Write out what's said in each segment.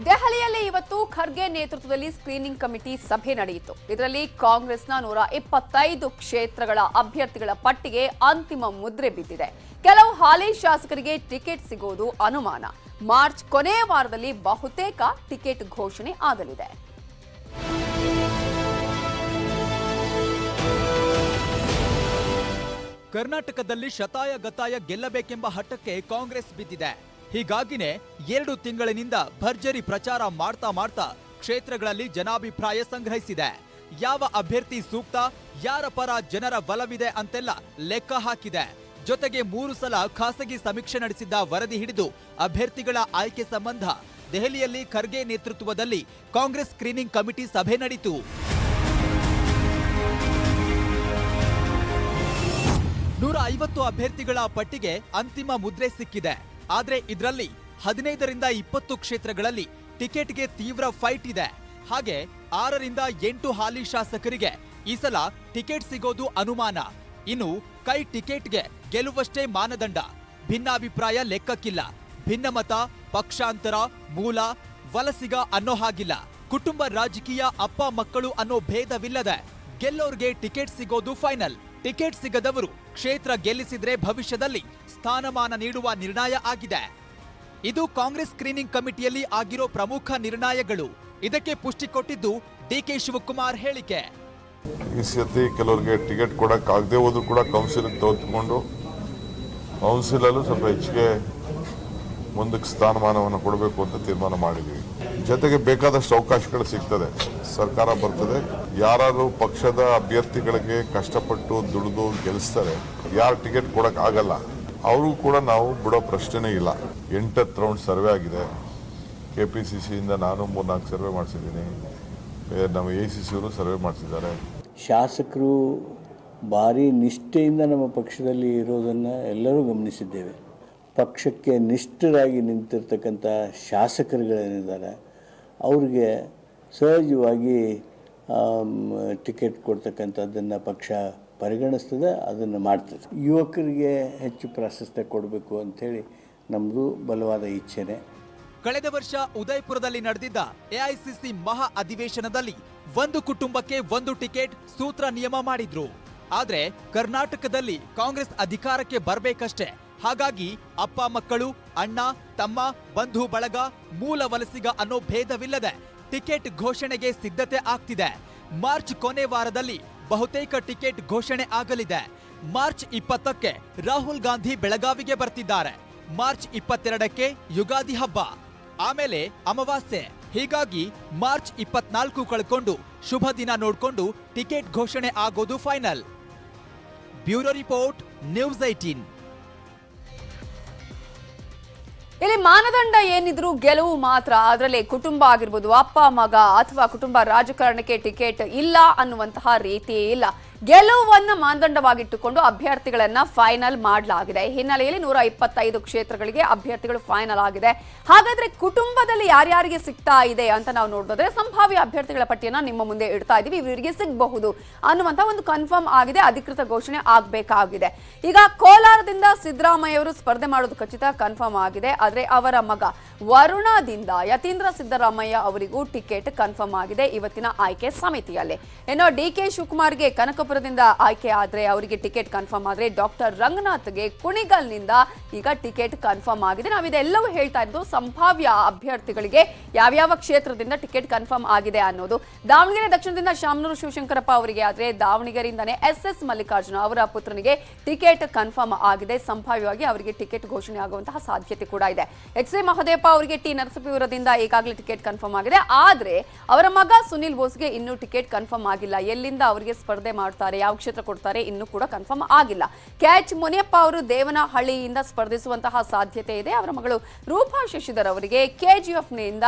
ದೆಹಲಿಯಲ್ಲಿ ಇವತ್ತು ಖರ್ಗೆ ನೇತೃತ್ವದಲ್ಲಿ ಸ್ಕ್ರೀನಿಂಗ್ ಕಮಿಟಿ ಸಭೆ ನಡೆಯಿತು. ಇದರಲ್ಲಿ ಕಾಂಗ್ರೆಸ್ನ 125 ಕ್ಷೇತ್ರಗಳ ಅಭ್ಯರ್ಥಿಗಳ ಪಟ್ಟಿಗೆ ಅಂತಿಮ ಮುದ್ರೆ ಬಿದ್ದಿದೆ. ಕೆಲವು ಹಾಲಿ ಶಾಸಕರಿಗೆ ಟಿಕೆಟ್ ಸಿಗೋದು ಅನುಮಾನ. ಮಾರ್ಚ್ ಕೊನೆಯ ವಾರದಲ್ಲಿ ಬಹುತೇಕ ಟಿಕೆಟ್ ಘೋಷಣೆ ಆಗಲಿದೆ. ಕರ್ನಾಟಕದಲ್ಲಿ ಶತಾಯಗತಾಯ ಗೆಲ್ಲಬೇಕೆಂಬ ಹಠಕ್ಕೆ ಕಾಂಗ್ರೆಸ್ ಬಿದ್ದಿದೆ. ಹೀಗಾಗಿನೇ 2 ತಿಂಗಳಿನಿಂದ ಭರ್ಜರಿ ಪ್ರಚಾರ ಮಾಡ್ತಾ ಕ್ಷೇತ್ರಗಳಲ್ಲಿ ಜನಾಭಿಪ್ರಾಯ ಸಂಗ್ರಹಿಸಿದೆ. ಯಾವ ಅಭ್ಯರ್ಥಿ ಸೂಕ್ತ, ಯಾರ ಪರ ಜನರ ಬಲವಿದೆ ಅಂತೆಲ್ಲ ಲೆಕ್ಕ ಹಾಕಿದೆ. ಜೊತೆಗೆ 3 ಸಲ ಖಾಸಗಿ ಸಮೀಕ್ಷೆ ನಡೆಸಿದ್ದ ವರದಿ ಹಿಡಿದು ಅಭ್ಯರ್ಥಿಗಳ ಆಯ್ಕೆ ಸಂಬಂಧ ದೆಹಲಿಯಲ್ಲಿ ಖರ್ಗೆ ನೇತೃತ್ವದಲ್ಲಿ ಕಾಂಗ್ರೆಸ್ ಸ್ಕ್ರೀನಿಂಗ್ ಕಮಿಟಿ ಸಭೆ ನಡೆಯಿತು. 150 ಅಭ್ಯರ್ಥಿಗಳ ಪಟ್ಟಿಗೆ ಅಂತಿಮ ಮುದ್ರೆ ಸಿಕ್ಕಿದೆ. ಆದ್ರೆ ಇದರಲ್ಲಿ 15ರಿಂದ 20 ಕ್ಷೇತ್ರಗಳಲ್ಲಿ ಟಿಕೆಟ್ಗೆ ತೀವ್ರ ಫೈಟ್ ಇದೆ. ಹಾಗೆ 6ರಿಂದ 8 ಹಾಲಿ ಶಾಸಕರಿಗೆ ಈ ಸಲ ಟಿಕೆಟ್ ಸಿಗೋದು ಅನುಮಾನ. ಇನ್ನು ಕೈ ಟಿಕೆಟ್ಗೆ ಗೆಲುವಷ್ಟೇ ಮಾನದಂಡ, ಭಿನ್ನಾಭಿಪ್ರಾಯ ಲೆಕ್ಕಕ್ಕಿಲ್ಲ. ಭಿನ್ನಮತ, ಪಕ್ಷಾಂತರ, ಮೂಲ, ವಲಸಿಗ ಅನ್ನೋ ಹಾಗಿಲ್ಲ. ಕುಟುಂಬ ರಾಜಕೀಯ, ಅಪ್ಪ ಮಕ್ಕಳು ಅನ್ನೋ ಭೇದವಿಲ್ಲದೆ ಗೆಲ್ಲೋರ್ಗೆ ಟಿಕೆಟ್ ಸಿಗೋದು ಫೈನಲ್. ಟಿಕೆಟ್ ಸಿಗದವರು ಕ್ಷೇತ್ರ ಗೆಲ್ಲಿಸಿದ್ರೆ ಭವಿಷ್ಯದಲ್ಲಿ ಸ್ಥಾನಮಾನ ನೀಡುವ ನಿರ್ಣಯ ಆಗಿದೆ. ಇದು ಕಾಂಗ್ರೆಸ್ ಸ್ಕ್ರೀನಿಂಗ್ ಕಮಿಟಿಯಲ್ಲಿ ಆಗಿರೋ ಪ್ರಮುಖ ನಿರ್ಣಯಗಳು. ಇದಕ್ಕೆ ಪುಷ್ಟಿ ಕೊಟ್ಟಿದ್ದು ಡಿಕೆ ಶಿವಕುಮಾರ್ ಹೇಳಿಕೆ. ಈ ಸತಿ ಕೆಲವರಿಗೆ ಟಿಕೆಟ್ ಕೊಡಕ್ ಆಗದೆ ಹೋದ್ರು ಕೂಡ ಕೌನ್ಸಿಲ್ ತೆಗೆದುಕೊಂಡು ಕೌನ್ಸಿಲಲ್ಲೂ ಸ್ವಲ್ಪ ಹೆಚ್ಚಿಗೆ ಮುಂದಕ್ಕೆ ಸ್ಥಾನಮಾನವನ್ನು ಕೊಡಬೇಕು ಅಂತ ತೀರ್ಮಾನ ಮಾಡಿದ್ವಿ. ಜೊತೆಗೆ ಬೇಕಾದಷ್ಟು ಅವಕಾಶಗಳು ಸಿಗ್ತದೆ, ಸರ್ಕಾರ ಬರ್ತದೆ. ಯಾರು ಪಕ್ಷದ ಅಭ್ಯರ್ಥಿಗಳಿಗೆ ಕಷ್ಟಪಟ್ಟು ದುಡಿದು ಗೆಲ್ಲಿಸ್ತಾರೆ, ಯಾರು ಟಿಕೆಟ್ ಕೊಡಕ್ ಆಗಲ್ಲ ಅವ್ರಿಗೂ ಕೂಡ ನಾವು ಬಿಡೋ ಪ್ರಶ್ನೆನೇ ಇಲ್ಲ. 8 ರೌಂಡ್ ಸರ್ವೆ ಆಗಿದೆ. KPCCಯಿಂದ ನಾನು 3-4 ಸರ್ವೆ ಮಾಡಿಸಿದ್ದೀನಿ. ನಮ್ಮ ACC ಅವರು ಸರ್ವೆ ಮಾಡಿಸಿದ್ದಾರೆ. ಶಾಸಕರು ಭಾರಿ ನಿಷ್ಠೆಯಿಂದ ನಮ್ಮ ಪಕ್ಷದಲ್ಲಿ ಇರೋದನ್ನು ಎಲ್ಲರೂ ಗಮನಿಸಿದ್ದೇವೆ. ಪಕ್ಷಕ್ಕೆ ನಿಷ್ಠರಾಗಿ ನಿಂತಿರ್ತಕ್ಕಂಥ ಶಾಸಕರುಗಳೇನಿದ್ದಾರೆ ಅವ್ರಿಗೆ ಸಹಜವಾಗಿ ಟಿಕೆಟ್ ಕೊಡ್ತಕ್ಕಂಥದ್ದನ್ನು ಪಕ್ಷ ಪರಿಗಣಿಸ್ತದೆ, ಅದನ್ನು ಮಾಡ್ತದೆ. ಯುವಕರಿಗೆ ಹೆಚ್ಚು ಪ್ರಾಶಸ್ತ್ಯ ಕೊಡಬೇಕು ಅಂಥೇಳಿ ನಮ್ಮದು ಬಲವಾದ ಇಚ್ಛೆನೆ. ಕಳೆದ ವರ್ಷ ಉದಯಪುರದಲ್ಲಿ ನಡೆದಿದ್ದ AICC ಮಹಾ ಅಧಿವೇಶನದಲ್ಲಿ 1 ಕುಟುಂಬಕ್ಕೆ 1 ಟಿಕೆಟ್ ಸೂತ್ರ ನಿಯಮ ಮಾಡಿದ್ರು. ಆದ್ರೆ ಕರ್ನಾಟಕದಲ್ಲಿ ಕಾಂಗ್ರೆಸ್ ಅಧಿಕಾರಕ್ಕೆ ಬರಬೇಕಷ್ಟೇ. ಹಾಗಾಗಿ ಅಪ್ಪ ಮಕ್ಕಳು, ಅಣ್ಣ ತಮ್ಮ, ಬಂಧು ಬಳಗ, ಮೂಲ ವಲಸಿಗ ಅನ್ನೋ ಭೇದವಿಲ್ಲದೆ ಟಿಕೆಟ್ ಘೋಷಣೆಗೆ ಸಿದ್ಧತೆ ಆಗ್ತಿದೆ. ಮಾರ್ಚ್ ಕೊನೆ ವಾರದಲ್ಲಿ ಬಹುತೇಕ ಟಿಕೆಟ್ ಘೋಷಣೆ ಆಗಲಿದೆ. ಮಾರ್ಚ್ 20ಕ್ಕೆ ರಾಹುಲ್ ಗಾಂಧಿ ಬೆಳಗಾವಿಗೆ ಬರ್ತಿದ್ದಾರೆ. ಮಾರ್ಚ್ 22ಕ್ಕೆ ಯುಗಾದಿ ಹಬ್ಬ, ಆಮೇಲೆ ಅಮಾವಾಸ್ಯೆ. ಹೀಗಾಗಿ ಮಾರ್ಚ್ 24 ಕಳ್ಕೊಂಡು ಶುಭ ದಿನ ನೋಡ್ಕೊಂಡು ಟಿಕೆಟ್ ಘೋಷಣೆ ಆಗೋದು ಫೈನಲ್. Bureau report, news 18. ಇಲ್ಲಿ ಮಾನದಂಡ ಏನಿದ್ರು ಗೆಲುವು ಮಾತ್ರ. ಅದರಲ್ಲಿ ಕುಟುಂಬ ಆಗಿರ್ಬೋದು, ಅಪ್ಪ ಮಗ ಅಥವಾ ಕುಟುಂಬ ರಾಜಕಾರಣಕ್ಕೆ ಟಿಕೆಟ್ ಇಲ್ಲ ಅನ್ನುವಂತಹ ರೀತಿಯೇ ಇಲ್ಲ. ಗೆಲುವನ್ನ ಮಾನದಂಡವಾಗಿಟ್ಟುಕೊಂಡು ಅಭ್ಯರ್ಥಿಗಳನ್ನ ಫೈನಲ್ ಮಾಡಲಾಗಿದೆ. ಈ ಹಿನ್ನೆಲೆಯಲ್ಲಿ 125 ಕ್ಷೇತ್ರಗಳಿಗೆ ಅಭ್ಯರ್ಥಿಗಳು ಫೈನಲ್ ಆಗಿದೆ. ಹಾಗಾದ್ರೆ ಕುಟುಂಬದಲ್ಲಿ ಯಾರ್ಯಾರಿಗೆ ಸಿಗ್ತಾ ಇದೆ ಅಂತ ನಾವು ನೋಡೋದಾದ್ರೆ ಸಂಭಾವ್ಯ ಅಭ್ಯರ್ಥಿಗಳ ಪಟ್ಟಿಯನ್ನ ನಿಮ್ಮ ಮುಂದೆ ಇಡ್ತಾ ಇದೀವಿ. ಇವರಿಗೆ ಸಿಗಬಹುದು ಅನ್ನುವಂತ ಒಂದು ಕನ್ಫರ್ಮ್ ಆಗಿದೆ, ಅಧಿಕೃತ ಘೋಷಣೆ ಆಗಬೇಕಾಗಿದೆ. ಈಗ ಕೋಲಾರದಿಂದ ಸಿದ್ದರಾಮಯ್ಯ ಅವರು ಸ್ಪರ್ಧೆ ಮಾಡೋದು ಖಚಿತ, ಕನ್ಫರ್ಮ್ ಆಗಿದೆ. ಆದ್ರೆ ಅವರ ಮಗ ವರುಣದಿಂದ ಯತೀಂದ್ರ ಸಿದ್ದರಾಮಯ್ಯ ಅವರಿಗೂ ಟಿಕೆಟ್ ಕನ್ಫರ್ಮ್ ಆಗಿದೆ ಇವತ್ತಿನ ಆಯ್ಕೆ ಸಮಿತಿಯಲ್ಲಿ. ಇನ್ನು DK ಶಿವಕುಮಾರ್ಗೆ ಕನಕಪುರದಿಂದ ಆಯ್ಕೆ ಆದ್ರೆ ಅವರಿಗೆ ಟಿಕೆಟ್ ಕನ್ಫರ್ಮ್ ಆದ್ರೆ ಡಾಕ್ಟರ್ ರಂಗನಾಥ್ಗೆ ಕುಣಿಗಲ್ನಿಂದ ಈಗ ಟಿಕೆಟ್ ಕನ್ಫರ್ಮ್ ಆಗಿದೆ. ನಾವಿದೆಲ್ಲವೂ ಹೇಳ್ತಾ ಇದ್ದು ಸಂಭಾವ್ಯ ಅಭ್ಯರ್ಥಿಗಳಿಗೆ ಯಾವ್ಯಾವ ಕ್ಷೇತ್ರದಿಂದ ಟಿಕೆಟ್ ಕನ್ಫರ್ಮ್ ಆಗಿದೆ ಅನ್ನೋದು. ದಾವಣಗೆರೆ ದಕ್ಷಿಣದಿಂದ ಶಾಮನೂರು ಶಿವಶಂಕರಪ್ಪ ಅವರಿಗೆ ಆದ್ರೆ ದಾವಣಗೆರೆಯಿಂದನೇ SS ಮಲ್ಲಿಕಾರ್ಜುನ ಅವರ ಪುತ್ರನಿಗೆ ಟಿಕೆಟ್ ಕನ್ಫರ್ಮ್ ಆಗಿದೆ. ಸಂಭಾವ್ಯವಾಗಿ ಅವರಿಗೆ ಟಿಕೆಟ್ ಘೋಷಣೆ ಆಗುವಂತಹ ಸಾಧ್ಯತೆ ಕೂಡ ಇದೆ. HC ಮಹದೇವಪ್ಪ ಅವರಿಗೆ T ನರಸೀಪುರದಿಂದ ಈಗಾಗಲೇ ಟಿಕೆಟ್ ಕನ್ಫರ್ಮ್ ಆಗಿದೆ. ಆದ್ರೆ ಅವರ ಮಗ ಸುನಿಲ್ ಬೋಸ್ಗೆ ಇನ್ನೂ ಟಿಕೆಟ್ ಕನ್ಫರ್ಮ್ ಆಗಿಲ್ಲ. ಎಲ್ಲಿಂದ ಅವರಿಗೆ ಸ್ಪರ್ಧೆ ಮಾಡ್ತಾರೆ, ಯಾವ ಕ್ಷೇತ್ರ ಕೊಡ್ತಾರೆ ಇನ್ನೂ ಕೂಡ ಕನ್ಫರ್ಮ್ ಆಗಿಲ್ಲ. KH ಮುನಿಯಪ್ಪ ಅವರು ದೇವನಹಳ್ಳಿಯಿಂದ ಸ್ಪರ್ಧಿಸುವಂತಹ ಸಾಧ್ಯತೆ ಇದೆ. ಅವರ ಮಗಳು ರೂಪಾ ಶಶಿಧರ್ ಅವರಿಗೆ KGF ನಿಂದ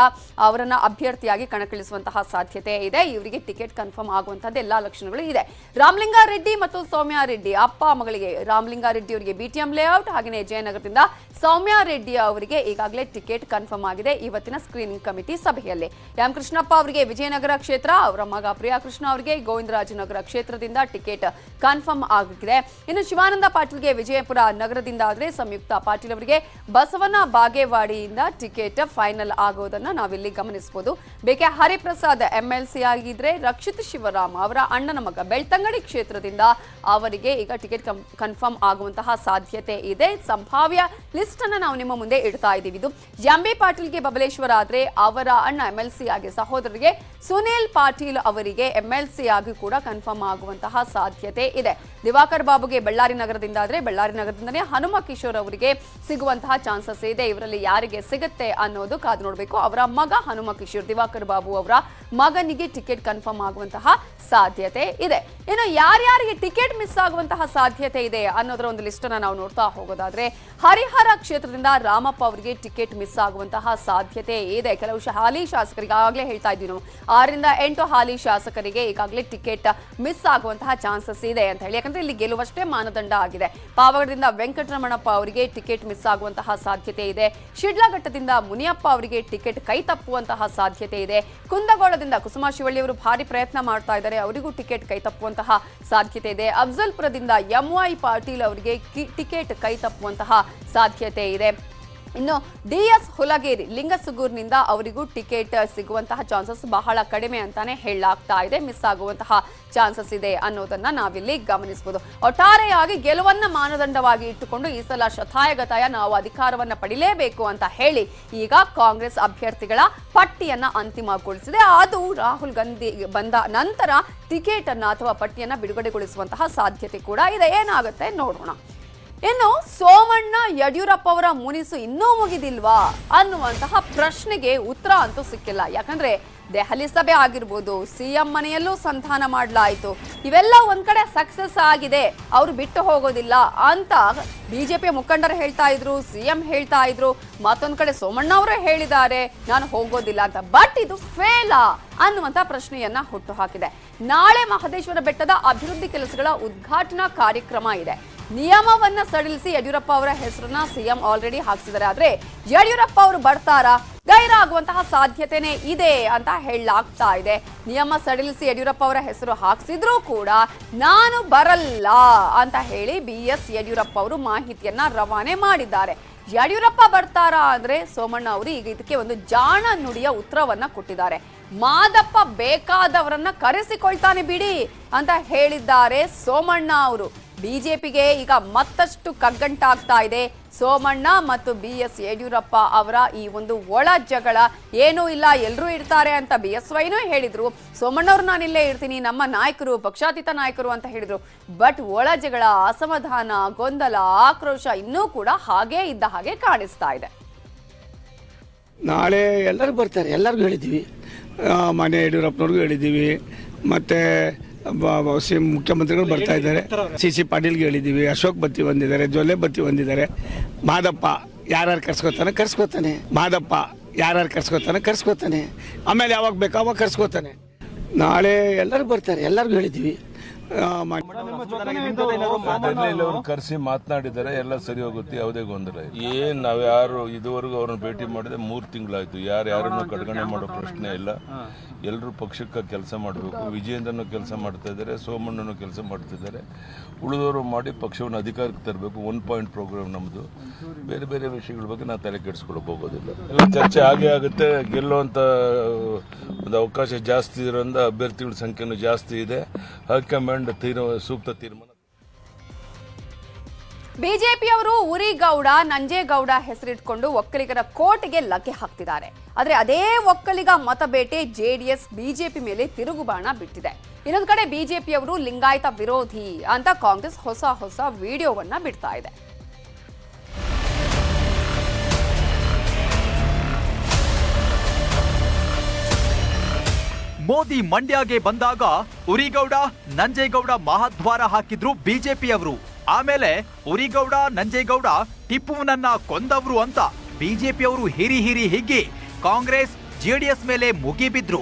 ಅವರನ್ನ ಅಭ್ಯರ್ಥಿಯಾಗಿ ಕಣಕ್ಕಿಳಿಸುವಂತಹ ಸಾಧ್ಯತೆ ಇದೆ. ಇವರಿಗೆ ಟಿಕೆಟ್ ಕನ್ಫರ್ಮ್ ಆಗುವಂತದ್ದು ಎಲ್ಲಾ ಲಕ್ಷಣಗಳು ಇದೆ. ರಾಮಲಿಂಗಾರೆಡ್ಡಿ ಮತ್ತು ಸೌಮ್ಯ ರೆಡ್ಡಿ ಅಪ್ಪ ಮಗಳಿಗೆ ರಾಮಲಿಂಗಾರೆಡ್ಡಿ ಅವರಿಗೆ BTM ಲೇಔಟ್, ಹಾಗೆಯೇ ಜಯನಗರದಿಂದ ಸೌಮ್ಯ ರೆಡ್ಡಿ ಅವರಿಗೆ ಈಗಾಗಲೇ ಟಿಕೆಟ್ ಕನ್ಫರ್ಮ್ ಆಗಿದೆ ಇವತ್ತಿನ ಸ್ಕ್ರೀನಿಂಗ್ ಕಮಿಟಿ ಸಭೆಯಲ್ಲಿ. ಎಂ ಕೃಷ್ಣಪ್ಪ ಅವರಿಗೆ ವಿಜಯನಗರ ಕ್ಷೇತ್ರ, ಅವರ ಮಗ ಪ್ರಿಯಾ ಕೃಷ್ಣ ಅವರಿಗೆ ಗೋವಿಂದರಾಜನಗರ ಕ್ಷೇತ್ರದಿಂದ ಕ್ಷೇತ್ರದಿಂದ ಟಿಕೆಟ್ ಕನ್ಫರ್ಮ್ ಆಗಿದೆ. ಇನ್ನು ಶಿವಾನಂದ ಪಾಟೀಲ್ಗೆ ವಿಜಯಪುರ ನಗರದಿಂದ ಆದರೆ ಸಂಯುಕ್ತ ಪಾಟೀಲ್ ಅವರಿಗೆ ಬಸವನ ಬಾಗೇವಾಡಿಯಿಂದ ಟಿಕೆಟ್ ಫೈನಲ್ ಆಗೋದನ್ನ ನಾವಿಲ್ಲಿ ಗಮನಿಸಬಹುದು. ಬೇಕೆ ಹರಿಪ್ರಸಾದ್ MLC ಆಗಿದ್ರೆ ರಕ್ಷಿತ್ ಶಿವರಾಮ್ ಅವರ ಅಣ್ಣನ ಮಗ ಬೆಳ್ತಂಗಡಿ ಕ್ಷೇತ್ರದಿಂದ ಅವರಿಗೆ ಈಗ ಟಿಕೆಟ್ ಕನ್ಫರ್ಮ್ ಆಗುವಂತಹ ಸಾಧ್ಯತೆ ಇದೆ. ಸಂಭಾವ್ಯ ಲಿಸ್ಟ್ ಅನ್ನ ನಾವು ನಿಮ್ಮ ಮುಂದೆ ಇಡ್ತಾ ಇದ್ದೀವಿ. ಇದು ಎಂಬಿ ಪಾಟೀಲ್ಗೆ ಬಬಲೇಶ್ವರ ಆದ್ರೆ ಅವರ ಅಣ್ಣ MLC ಆಗಿ ಸಹೋದರರಿಗೆ ಸುನೀಲ್ ಪಾಟೀಲ್ ಅವರಿಗೆ MLC ಆಗಿ ಕೂಡ ಕನ್ಫರ್ಮ್ ಆಗುವಂತಹ ಸಾಧ್ಯತೆ ಇದೆ. ದಿವಾಕರ್ ಬಾಬುಗೆ ಬಳ್ಳಾರಿ ನಗರದಿಂದ ಆದ್ರೆ ಬಳ್ಳಾರಿ ನಗರದಿಂದನೇ ಹನುಮ ಕಿಶೋರ್ ಅವರಿಗೆ ಸಿಗುವಂತಹ ಚಾನ್ಸಸ್ ಇದೆ. ಇವರಲ್ಲಿ ಯಾರಿಗೆ ಸಿಗುತ್ತೆ ಅನ್ನೋದು ಕಾದು ನೋಡಬೇಕು. ಅವರ ಮಗ ಹನುಮ ಕಿಶೋರ್, ದಿವಾಕರ್ ಬಾಬು ಅವರ ಮಗನಿಗೆ ಟಿಕೆಟ್ ಕನ್ಫರ್ಮ್ ಆಗುವಂತಹ ಸಾಧ್ಯತೆ ಇದೆ. ಇನ್ನು ಯಾರ್ಯಾರಿಗೆ ಟಿಕೆಟ್ ಮಿಸ್ ಆಗುವಂತಹ ಸಾಧ್ಯತೆ ಇದೆ ಅನ್ನೋದರ ಒಂದು ಲಿಸ್ಟ್ ಅನ್ನ ನಾವು ನೋಡ್ತಾ ಹೋಗೋದಾದ್ರೆ ಹರಿಹರ ಕ್ಷೇತ್ರದಿಂದ ರಾಮಪ್ಪ ಅವರಿಗೆ ಟಿಕೆಟ್ ಮಿಸ್ ಆಗುವಂತಹ ಸಾಧ್ಯತೆ ಇದೆ. ಕೆಲವು ಹಾಲಿ ಶಾಸಕರಿಗೆ ಈಗಾಗಲೇ ಹೇಳ್ತಾ ಇದ್ವಿ ನಾವು 6 ರಿಂದ 8 ಹಾಲಿ ಶಾಸಕರಿಗೆ ಈಗಾಗಲೇ ಟಿಕೆಟ್ ಮಿಸ್ ಆಗುವಂತಹ ಚಾನ್ಸಸ್ ಇದೆ ಅಂತ ಹೇಳಿ. ಯಾಕಂದ್ರೆ ಇಲ್ಲಿ ಗೆಲುವಷ್ಟೇ ಮಾನದಂಡ ಆಗಿದೆ. ಪಾವಗಡದಿಂದ ವೆಂಕಟರಮಣಪ್ಪ ಅವರಿಗೆ ಟಿಕೆಟ್ ಮಿಸ್ ಆಗುವಂತಹ ಸಾಧ್ಯತೆ ಇದೆ. ಶಿಡ್ಲಘಟ್ಟದಿಂದ ಮುನಿಯಪ್ಪ ಅವರಿಗೆ ಟಿಕೆಟ್ ಕೈ ತಪ್ಪುವಂತಹ ಸಾಧ್ಯತೆ ಇದೆ. ಕುಂದಗೋಳದಿಂದ ಕುಸುಮಾ ಶಿವಳ್ಳಿ ಅವರು ಭಾರಿ ಪ್ರಯತ್ನ ಮಾಡ್ತಾ ಇದ್ದಾರೆ, ಅವರಿಗೂ ಟಿಕೆಟ್ ಕೈ ತಪ್ಪುವಂತಹ ಸಾಧ್ಯತೆ ಇದೆ. ಅಫ್ಜಲ್ಪುರದಿಂದ MY ಪಾಟೀಲ್ ಅವರಿಗೆ ಟಿಕೆಟ್ ಕೈ ತಪ್ಪುವಂತಹ ಸಾಧ್ಯತೆ ಇದೆ. ಇನ್ನು DS ಹುಲಗೇರಿ ಲಿಂಗಸುಗೂರ್ನಿಂದ ಅವರಿಗೂ ಟಿಕೆಟ್ ಸಿಗುವಂತಹ ಚಾನ್ಸಸ್ ಬಹಳ ಕಡಿಮೆ ಅಂತಾನೆ ಹೇಳಲಾಗ್ತಾ ಇದೆ. ಮಿಸ್ ಆಗುವಂತಹ ಚಾನ್ಸಸ್ ಇದೆ ಅನ್ನೋದನ್ನ ನಾವಿಲ್ಲಿ ಗಮನಿಸಬಹುದು. ಒಟ್ಟಾರೆಯಾಗಿ ಗೆಲುವನ್ನ ಮಾನದಂಡವಾಗಿ ಇಟ್ಟುಕೊಂಡು ಈ ಸಲ ಶತಾಯಗತಾಯ ನಾವು ಅಧಿಕಾರವನ್ನ ಪಡಿಲೇಬೇಕು ಅಂತ ಹೇಳಿ ಈಗ ಕಾಂಗ್ರೆಸ್ ಅಭ್ಯರ್ಥಿಗಳ ಪಟ್ಟಿಯನ್ನ ಅಂತಿಮಗೊಳಿಸಿದೆ. ಅದು ರಾಹುಲ್ ಗಾಂಧಿ ಬಂದ ನಂತರ ಟಿಕೆಟ್ ಅನ್ನ ಅಥವಾ ಪಟ್ಟಿಯನ್ನ ಬಿಡುಗಡೆಗೊಳಿಸುವಂತಹ ಸಾಧ್ಯತೆ ಕೂಡ ಇದೆ. ಏನಾಗುತ್ತೆ ನೋಡೋಣ. ಇನ್ನು ಸೋಮಣ್ಣ ಯಡಿಯೂರಪ್ಪ ಅವರ ಮುನಿಸು ಇನ್ನೂ ಮುಗಿದಿಲ್ವಾ ಅನ್ನುವಂತಹ ಪ್ರಶ್ನೆಗೆ ಉತ್ತರ ಅಂತೂ ಸಿಕ್ಕಿಲ್ಲ. ಯಾಕಂದ್ರೆ ದೆಹಲಿ ಸಭೆ ಆಗಿರ್ಬೋದು, CM ಮನೆಯಲ್ಲೂ ಸಂಧಾನ ಮಾಡಲಾಯಿತು, ಇವೆಲ್ಲ ಒಂದ್ ಕಡೆ ಸಕ್ಸಸ್ ಆಗಿದೆ, ಅವರು ಬಿಟ್ಟು ಹೋಗೋದಿಲ್ಲ ಅಂತ ಬಿಜೆಪಿ ಮುಖಂಡರು ಹೇಳ್ತಾ ಇದ್ರು, CM ಹೇಳ್ತಾ ಇದ್ರು, ಮತ್ತೊಂದ್ ಕಡೆ ಸೋಮಣ್ಣ ಅವರೇ ಹೇಳಿದ್ದಾರೆ ನಾನು ಹೋಗೋದಿಲ್ಲ ಅಂತ. ಬಟ್ ಇದು ಫೇಲಾ ಅನ್ನುವಂತ ಪ್ರಶ್ನೆಯನ್ನ ಹುಟ್ಟು ಹಾಕಿದೆ. ನಾಳೆ ಮಹದೇಶ್ವರ ಬೆಟ್ಟದ ಅಭಿವೃದ್ಧಿ ಕೆಲಸಗಳ ಉದ್ಘಾಟನಾ ಕಾರ್ಯಕ್ರಮ ಇದೆ. ನಿಯಮವನ್ನ ಸಡಿಲಿಸಿ ಯಡಿಯೂರಪ್ಪ ಅವರ ಹೆಸರನ್ನ CM ಆಲ್ರೆಡಿ ಹಾಕ್ಸಿದ್ದಾರೆ. ಆದ್ರೆ ಯಡಿಯೂರಪ್ಪ ಅವರು ಬರ್ತಾರಾ, ಗೈರಾಗುವಂತಹ ಸಾಧ್ಯತೆನೇ ಇದೆ ಅಂತ ಹೇಳಲಾಗ್ತಾ ಇದೆ. ನಿಯಮ ಸಡಿಲಿಸಿ ಯಡಿಯೂರಪ್ಪ ಅವರ ಹೆಸರು ಹಾಕ್ಸಿದ್ರೂ ಕೂಡ ನಾನು ಬರಲ್ಲ ಅಂತ ಹೇಳಿ BS ಯಡಿಯೂರಪ್ಪ ಅವರು ಮಾಹಿತಿಯನ್ನ ರವಾನೆ ಮಾಡಿದ್ದಾರೆ. ಯಡಿಯೂರಪ್ಪ ಬರ್ತಾರಾ ಅಂದ್ರೆ ಸೋಮಣ್ಣ ಅವರು ಈಗ ಇದಕ್ಕೆ ಒಂದು ಜಾಣ ನುಡಿಯ ಉತ್ತರವನ್ನ ಕೊಟ್ಟಿದ್ದಾರೆ. ಮಾದಪ್ಪ ಬೇಕಾದವರನ್ನ ಕರೆಸಿಕೊಳ್ತಾನೆ ಬಿಡಿ ಅಂತ ಹೇಳಿದ್ದಾರೆ ಸೋಮಣ್ಣ ಅವರು. ಬಿಜೆಪಿಗೆ ಈಗ ಮತ್ತಷ್ಟು ಕಗ್ಗಂಟಾಗ್ತಾ ಇದೆ. ಸೋಮಣ್ಣ ಮತ್ತು BS ಯಡಿಯೂರಪ್ಪ ಅವರ ಈ ಒಂದು ಒಳ ಜಗಳ ಏನೂ ಇಲ್ಲ, ಎಲ್ಲರೂ ಇರ್ತಾರೆ ಅಂತ BSYನೂ ಹೇಳಿದ್ರು. ಸೋಮಣ್ಣವ್ರು ನಾನಿಲ್ಲೇ ಇರ್ತೀನಿ, ನಮ್ಮ ನಾಯಕರು ಪಕ್ಷಾತೀತ ನಾಯಕರು ಅಂತ ಹೇಳಿದ್ರು. ಬಟ್ ಒಳ ಜಗಳ, ಅಸಮಾಧಾನ, ಗೊಂದಲ, ಆಕ್ರೋಶ ಇನ್ನೂ ಕೂಡ ಹಾಗೇ ಇದ್ದ ಹಾಗೆ ಕಾಣಿಸ್ತಾ ಇದೆ. ನಾಳೆ ಎಲ್ಲರೂ ಬರ್ತಾರೆ, ಎಲ್ಲರಿಗೂ ಹೇಳಿದ್ದೀವಿ, ಮಾನ್ಯ ಯಡಿಯೂರಪ್ಪನವ್ರಿಗೂ ಹೇಳಿದ್ದೀವಿ, ಮತ್ತೆ ಮುಖ್ಯಮಂತ್ರಿಗಳು ಬರ್ತಾ ಇದ್ದಾರೆ, CC ಪಾಟೀಲ್ಗೆ ಹೇಳಿದ್ದೀವಿ, ಅಶೋಕ್ ಬತ್ತಿ ಬಂದಿದ್ದಾರೆ, ಜೊಲ್ಲೆ ಬತ್ತಿ ಬಂದಿದ್ದಾರೆ. ಮಾದಪ್ಪ ಯಾರ್ಯಾರು ಕರ್ಸ್ಕೊತಾನೆ, ಮಾದಪ್ಪ ಯಾರ್ಯಾರು ಕರ್ಸ್ಕೊತಾನೆ, ಆಮೇಲೆ ಯಾವಾಗ ಬೇಕು ಅವಾಗ ಕರ್ಸ್ಕೊತಾನೆ. ನಾಳೆ ಎಲ್ಲರೂ ಬರ್ತಾರೆ, ಎಲ್ಲರಿಗೂ ಹೇಳಿದ್ದೀವಿ. ಕರೆಸಿ ಮಾತನಾಡಿದ್ದಾರೆ, ಎಲ್ಲ ಸರಿ ಹೋಗುತ್ತೆ, ಯಾವುದೇ ಗೊಂದಲ ಏನ್ ನಾವ್ಯಾರು ಇದುವರೆಗೂ ಅವ್ರನ್ನ ಭೇಟಿ ಮಾಡಿದ್ರೆ 3 ತಿಂಗಳಾಯ್ತು. ಯಾರನ್ನು ಕಡೆಗಣನೆ ಮಾಡೋ ಪ್ರಶ್ನೆ ಇಲ್ಲ. ಎಲ್ಲರೂ ಪಕ್ಷಕ್ಕೆ ಕೆಲಸ ಮಾಡಬೇಕು. ವಿಜಯೇಂದ್ರನು ಕೆಲಸ ಮಾಡ್ತಾ ಇದ್ದಾರೆ, ಸೋಮಣ್ಣನು ಕೆಲಸ ಮಾಡ್ತಿದ್ದಾರೆ, ಉಳಿದವರು ಮಾಡಿ ಪಕ್ಷವನ್ನು ಅಧಿಕಾರಕ್ಕೆ ತರಬೇಕು. 1 ಪಾಯಿಂಟ್ ಪ್ರೋಗ್ರಾಮ್ ನಮ್ಮದು. ಬೇರೆ ಬೇರೆ ವಿಷಯಗಳ ಬಗ್ಗೆ ನಾವು ತಲೆ ಕೆಡಿಸ್ಕೊಳ್ಳೋಕೆ ಹೋಗೋದಿಲ್ಲ. ಎಲ್ಲ ಚರ್ಚೆ ಆಗೇ ಆಗುತ್ತೆ. ಗೆಲ್ಲುವಂತ ಒಂದು ಅವಕಾಶ ಜಾಸ್ತಿ ಇರೋದ್ರಿಂದ ಅಭ್ಯರ್ಥಿಗಳ ಸಂಖ್ಯೆನೂ ಜಾಸ್ತಿ ಇದೆ. ಹೈಕಮಾಂಡ್ ಸೂಕ್ತ ತೀರ್ಮಾನ. ಬಿಜೆಪಿಯವರು ಉರಿಗೌಡ, ನಂಜೇಗೌಡ ಹೆಸರಿಟ್ಕೊಂಡು ಒಕ್ಕಲಿಗರ ಕೋಟೆಗೆ ಲಗ್ಗೆ ಹಾಕ್ತಿದ್ದಾರೆ. ಆದ್ರೆ ಅದೇ ಒಕ್ಕಲಿಗ ಮತಬೇಟೆ JDS ಬಿಜೆಪಿ ಮೇಲೆ ತಿರುಗುಬಾಣ ಬಿಟ್ಟಿದೆ. ಇನ್ನೊಂದು ಕಡೆ ಬಿಜೆಪಿಯವರು ಲಿಂಗಾಯತ ವಿರೋಧಿ ಅಂತ ಕಾಂಗ್ರೆಸ್ ಹೊಸ ವಿಡಿಯೋವನ್ನ ಬಿಡ್ತಾ ಇದೆ. ಮೋದಿ ಮಂಡ್ಯಗೆ ಬಂದಾಗ ಉರಿಗೌಡ, ನಂಜೇಗೌಡ ಮಹಾದ್ವಾರ ಹಾಕಿದ್ರು ಬಿಜೆಪಿಯವರು. ಆಮೇಲೆ ಉರಿಗೌಡ, ನಂಜೇಗೌಡ ಟಿಪ್ಪುವನನ್ನ ಕೊಂದವ್ರು ಅಂತ ಬಿಜೆಪಿಯವರು ಹಿರಿ ಹಿಗ್ಗಿ ಕಾಂಗ್ರೆಸ್ JDS ಮೇಲೆ ಮುಗಿಬಿದ್ರು.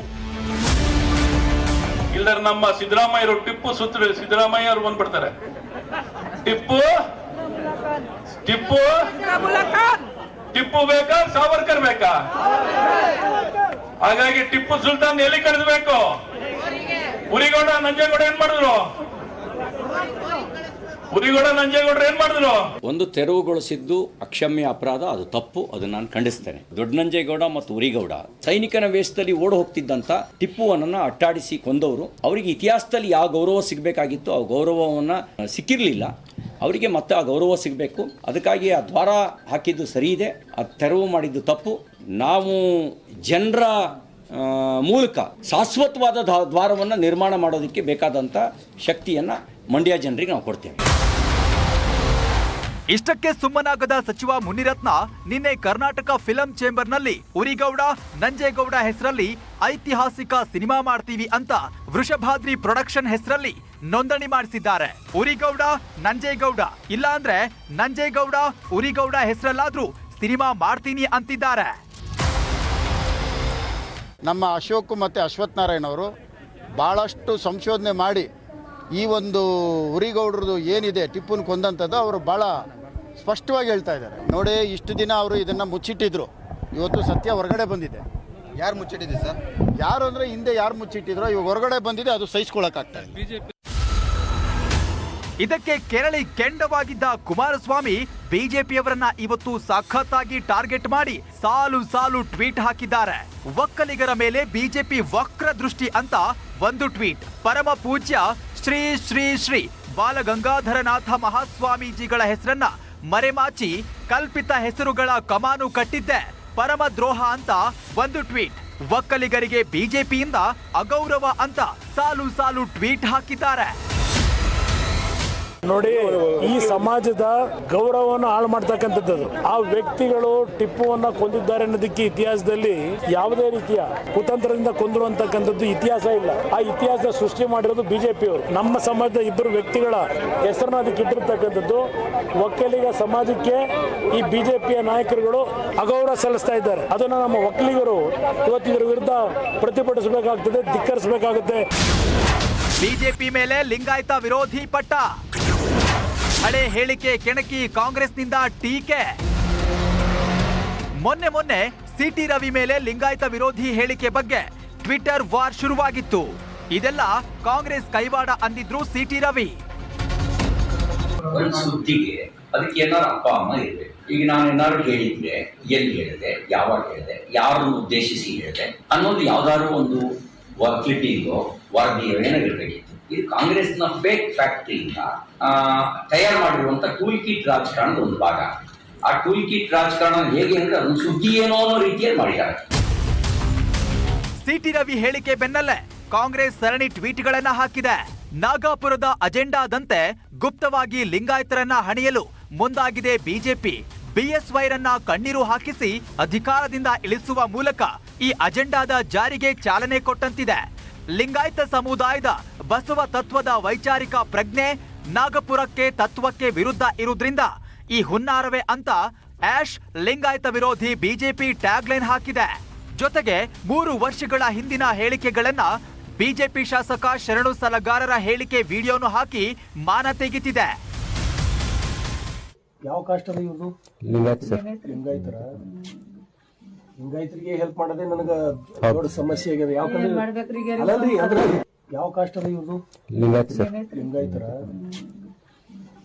ಇಲ್ಲರ ನಮ್ಮ ಸಿದ್ದರಾಮಯ್ಯರು ಟಿಪ್ಪು ಸುತ್ತ ಸಿದ್ದರಾಮಯ್ಯ ಅವರು ಬಂದ್ಬಿಡ್ತಾರೆ. ಟಿಪ್ಪು ಬೇಕಾ, ಸಾವರ್ಕರ್ ಬೇಕಾ? ಹಾಗಾಗಿ ಟಿಪ್ಪು ಸುಲ್ತಾನ್ ಎಲ್ಲಿ ಕರೆದಬೇಕು? ಉರಿಗೌಡ, ನಂಜೇಗೌಡ ಏನ್ ಮಾಡಿದ್ರು? ಉರಿಗೌಡ ನಂಜೇಗೌಡರು ಏನ್ ಮಾಡಿದ್ರು? ಒಂದು ತೆರವುಗೊಳಿಸಿದ್ದು ಅಕ್ಷಮ್ಯ ಅಪರಾಧ, ಅದು ತಪ್ಪು, ಅದು ನಾನು ಖಂಡಿಸ್ತೇನೆ. ದೊಡ್ಡ ನಂಜೇಗೌಡ ಮತ್ತು ಉರಿಗೌಡ ಸೈನಿಕನ ವೇಷದಲ್ಲಿ ಓಡಿ ಹೋಗ್ತಿದ್ದಂತ ಟಿಪ್ಪುವನ್ನ ಅಟ್ಟಾಡಿಸಿ ಕೊಂದವರು. ಅವರಿಗೆ ಇತಿಹಾಸದಲ್ಲಿ ಯಾವ ಗೌರವ ಸಿಗಬೇಕಾಗಿತ್ತು ಆ ಗೌರವವನ್ನ ಸಿಕ್ಕಿರಲಿಲ್ಲ. ಅವರಿಗೆ ಮತ್ತೆ ಆ ಗೌರವ ಸಿಗಬೇಕು. ಅದಕ್ಕಾಗಿ ಆ ದ್ವಾರ ಹಾಕಿದ್ದು ಸರಿ ಇದೆ, ಆ ತೆರವು ಮಾಡಿದ್ದು ತಪ್ಪು. ನಾವು ಜನರ ಮೂಲಕ ಶಾಶ್ವತವಾದ ದ್ವಾರವನ್ನು ನಿರ್ಮಾಣ ಮಾಡೋದಕ್ಕೆ ಬೇಕಾದಂಥ ಶಕ್ತಿಯನ್ನು ಮಂಡ್ಯ ಜನರಿಗೆ ನಾವು ಕೊಡ್ತೇವೆ. ಇಷ್ಟಕ್ಕೆ ಸುಮ್ಮನಾಗದ ಸಚಿವ ಮುನಿರತ್ನ ನಿನ್ನೆ ಕರ್ನಾಟಕ ಫಿಲಂ ಚೇಂಬರ್ನಲ್ಲಿ ಉರಿಗೌಡ ನಂಜೇಗೌಡ ಹೆಸರಲ್ಲಿ ಐತಿಹಾಸಿಕ ಸಿನಿಮಾ ಮಾಡ್ತೀವಿ ಅಂತ ವೃಷಭಾದ್ರಿ ಪ್ರೊಡಕ್ಷನ್ ಹೆಸರಲ್ಲಿ ನೋಂದಣಿ ಮಾಡಿಸಿದ್ದಾರೆ. ಉರಿಗೌಡ ನಂಜೇಗೌಡ ಇಲ್ಲ ಅಂದ್ರೆ ನಂಜೇಗೌಡ ಉರಿಗೌಡ ಹೆಸರಲ್ಲಾದ್ರೂ ಸಿನಿಮಾ ಮಾಡ್ತೀನಿ ಅಂತಿದ್ದಾರೆ. ನಮ್ಮ ಅಶೋಕ್ ಮತ್ತು ಅಶ್ವಥ್ ನಾರಾಯಣ್ ಅವರು ಭಾಳಷ್ಟು ಸಂಶೋಧನೆ ಮಾಡಿ ಈ ಒಂದು ಉರಿಗೌಡ್ರದ್ದು ಏನಿದೆ ಟಿಪ್ಪುನ ಕೊಂದಂಥದ್ದು ಅವರು ಭಾಳ ಸ್ಪಷ್ಟವಾಗಿ ಹೇಳ್ತಾ ಇದ್ದಾರೆ. ನೋಡಿ, ಇಷ್ಟು ದಿನ ಅವರು ಇದನ್ನು ಮುಚ್ಚಿಟ್ಟಿದ್ರು, ಇವತ್ತು ಸತ್ಯ ಹೊರಗಡೆ ಬಂದಿದೆ. ಯಾರು ಮುಚ್ಚಿಟ್ಟಿದೆ ಸರ್? ಯಾರು ಅಂದರೆ ಹಿಂದೆ ಯಾರು ಮುಚ್ಚಿಟ್ಟಿದ್ರು, ಇವಾಗ ಹೊರಗಡೆ ಬಂದಿದೆ, ಅದು ಸಹಿಸ್ಕೊಳ್ಳೋಕ್ಕಾಗ್ತಾ ಇದೆ. ಇದಕ್ಕೆ ಕೆರಳಿ ಕೆಂಡವಾಗಿದ್ದ ಕುಮಾರಸ್ವಾಮಿ ಬಿಜೆಪಿಯವರನ್ನ ಇವತ್ತು ಸಖತ್ತಾಗಿ ಟಾರ್ಗೆಟ್ ಮಾಡಿ ಸಾಲು ಸಾಲು ಟ್ವೀಟ್ ಹಾಕಿದ್ದಾರೆ. ಒಕ್ಕಲಿಗರ ಮೇಲೆ ಬಿಜೆಪಿ ವಕ್ರ ದೃಷ್ಟಿ ಅಂತ ಒಂದು ಟ್ವೀಟ್. ಪರಮ ಪೂಜ್ಯ ಶ್ರೀ ಶ್ರೀ ಶ್ರೀ ಬಾಲಗಂಗಾಧರನಾಥ ಮಹಾಸ್ವಾಮೀಜಿಗಳ ಹೆಸರನ್ನ ಮರೆಮಾಚಿ ಕಲ್ಪಿತ ಹೆಸರುಗಳ ಕಮಾನು ಕಟ್ಟಿದ್ದೆ ಪರಮ ದ್ರೋಹ ಅಂತ ಒಂದು ಟ್ವೀಟ್. ಒಕ್ಕಲಿಗರಿಗೆ ಬಿಜೆಪಿಯಿಂದ ಅಗೌರವ ಅಂತ ಸಾಲು ಸಾಲು ಟ್ವೀಟ್ ಹಾಕಿದ್ದಾರೆ. ನೋಡಿ, ಈ ಸಮಾಜದ ಗೌರವವನ್ನು ಹಾಳು ಮಾಡ್ತಕ್ಕಂಥದ್ದು. ಆ ವ್ಯಕ್ತಿಗಳು ಟಿಪ್ಪುವನ್ನ ಕೊಂದಿದ್ದಾರೆ ಅನ್ನೋದಕ್ಕೆ ಇತಿಹಾಸದಲ್ಲಿ ಯಾವುದೇ ರೀತಿಯ ಕುತಂತ್ರದಿಂದ ಕೊಂದರು ಅಂತಕ್ಕಂಥದ್ದು ಇತಿಹಾಸ ಇಲ್ಲ. ಆ ಇತಿಹಾಸ ಸೃಷ್ಟಿ ಮಾಡಿರೋದು ಬಿಜೆಪಿಯವರು. ನಮ್ಮ ಸಮಾಜದ ಇಬ್ಬರು ವ್ಯಕ್ತಿಗಳ ಹೆಸರನ್ನ ಅದಕ್ಕೆ ಇಟ್ಟಿರ್ತಕ್ಕಂಥದ್ದು. ಒಕ್ಕಲಿಗ ಸಮಾಜಕ್ಕೆ ಈ ಬಿಜೆಪಿಯ ನಾಯಕರುಗಳು ಅಗೌರವ ಸಲ್ಲಿಸ್ತಾ ಇದ್ದಾರೆ. ಅದನ್ನು ನಮ್ಮ ಒಕ್ಕಲಿಗರು ಇವತ್ತು ಇದರ ವಿರುದ್ಧ ಪ್ರತಿಭಟಿಸಬೇಕಾಗ್ತದೆ, ಧಿಕ್ಕರಿಸಬೇಕಾಗುತ್ತೆ. ಬಿಜೆಪಿ ಮೇಲೆ ಲಿಂಗಾಯತ ವಿರೋಧಿ ಪಟ್ಟ. ಹಳೆ ಹೇಳಿಕೆ ಕೆಣಕಿ ಕಾಂಗ್ರೆಸ್ನಿಂದ ಟೀಕೆ. ಮೊನ್ನೆ ಸಿಟಿ ರವಿ ಮೇಲೆ ಲಿಂಗಾಯತ ವಿರೋಧಿ ಹೇಳಿಕೆ ಬಗ್ಗೆ ಟ್ವಿಟರ್ ವಾರ್ ಶುರುವಾಗಿತ್ತು. ಇದೆಲ್ಲ ಕಾಂಗ್ರೆಸ್ ಕೈವಾಡ ಅಂದಿದ್ರು ಸಿಟಿ ರವಿ. ಒಂದು ಸುದ್ದಿಗೆ ಅದಕ್ಕೆ ಏನಾದ್ರು ಅಪ್ಪ ಅಮ್ಮ ಇರಬೇಕು. ಈಗ ನಾನು ಏನಾದ್ರು ಹೇಳಿದ್ರೆ ಎಲ್ಲಿ ಹೇಳಿದೆ, ಯಾವಾಗ ಹೇಳಿದೆ, ಯಾರನ್ನು ಉದ್ದೇಶಿಸಿ ಹೇಳಿದೆ ಅನ್ನೋದು ಯಾವ್ದಾದ್ರು ಒಂದು ಕ್ಲಿಪ್ಪಿಂಗೋ ವರದಿಯೋ ಏನಾಗಿರ್ಬೇಕಿತ್ತು. ಇದು ಕಾಂಗ್ರೆಸ್ನ ಫೇಕ್ ಫ್ಯಾಕ್ಟರಿಯಿಂದ ತಯಾರು ಮಾಡಿರುವಂತ ಟೂಲ್ ಕಿಟ್ ರಾಜಕಾರಣದ ಒಂದು ಭಾಗ. ಆ ಟೂಲ್ ಕಿಟ್ ರಾಜಕಾರಣ ಹೇಗೆ ಅಂದ್ರೆ ಅದನ್ನು ಸುದ್ದಿ ಏನೋ ಅನ್ನೋ ರೀತಿಯಲ್ಲಿ ಮಾಡಿದ್ದಾರೆ. ಸಿಟಿ ರವಿ ಹೇಳಿಕೆ ಬೆನ್ನಲ್ಲೇ ಕಾಂಗ್ರೆಸ್ ಸರಣಿ ಟ್ವೀಟ್ಗಳನ್ನ ಹಾಕಿದೆ. ನಾಗಾಪುರದ ಅಜೆಂಡಾದಂತೆ ಗುಪ್ತವಾಗಿ ಲಿಂಗಾಯತರನ್ನ ಹಣಿಯಲು ಮುಂದಾಗಿದೆ ಬಿಜೆಪಿ. ಬಿಎಸ್ವೈರನ್ನ ಕಣ್ಣೀರು ಹಾಕಿಸಿ ಅಧಿಕಾರದಿಂದ ಇಳಿಸುವ ಮೂಲಕ ಈ ಅಜೆಂಡಾದ ಜಾರಿಗೆ ಚಾಲನೆ ಕೊಟ್ಟಂತಿದೆ. ಲಿಂಗಾಯತ ಸಮುದಾಯದ ಬಸವ ತತ್ವದ ವೈಚಾರಿಕ ಪ್ರಜ್ಞೆ ನಾಗಪುರಕ್ಕೆ ತತ್ವಕ್ಕೆ ವಿರುದ್ಧ ಇರುವುದರಿಂದ ಈ ಹುನ್ನಾರವೇ ಅಂತ ಆಶ್ ಲಿಂಗಾಯತ ವಿರೋಧಿ ಬಿಜೆಪಿ ಟ್ಯಾಗ್ಲೈನ್ ಹಾಕಿದೆ. ಜೊತೆಗೆ 3 ವರ್ಷಗಳ ಹಿಂದಿನ ಹೇಳಿಕೆಗಳನ್ನ ಬಿಜೆಪಿ ಶಾಸಕ ಶರಣು ಸಲಗಾರರ ಹೇಳಿಕೆ ವಿಡಿಯೋನು ಹಾಕಿ ಮಾನ ತೆಗೆದಿದೆ. ಯಾವ ಕಾಸ್ಟ್ ಇವ್ರದು? ಲಿಂಗಾಯತರ. ಲಿಂಗಾಯತರಿಗೆ ಹೆಲ್ಪ್ ಮಾಡೋದೇ ನನಗೆ ದೊಡ್ಡ ಸಮಸ್ಯೆ ಆಗಿದೆ. ಯಾವ ಕಾಸ್ಟ್ ಅದ ಇವ್ರದು? ಲಿಂಗಾಯತರ.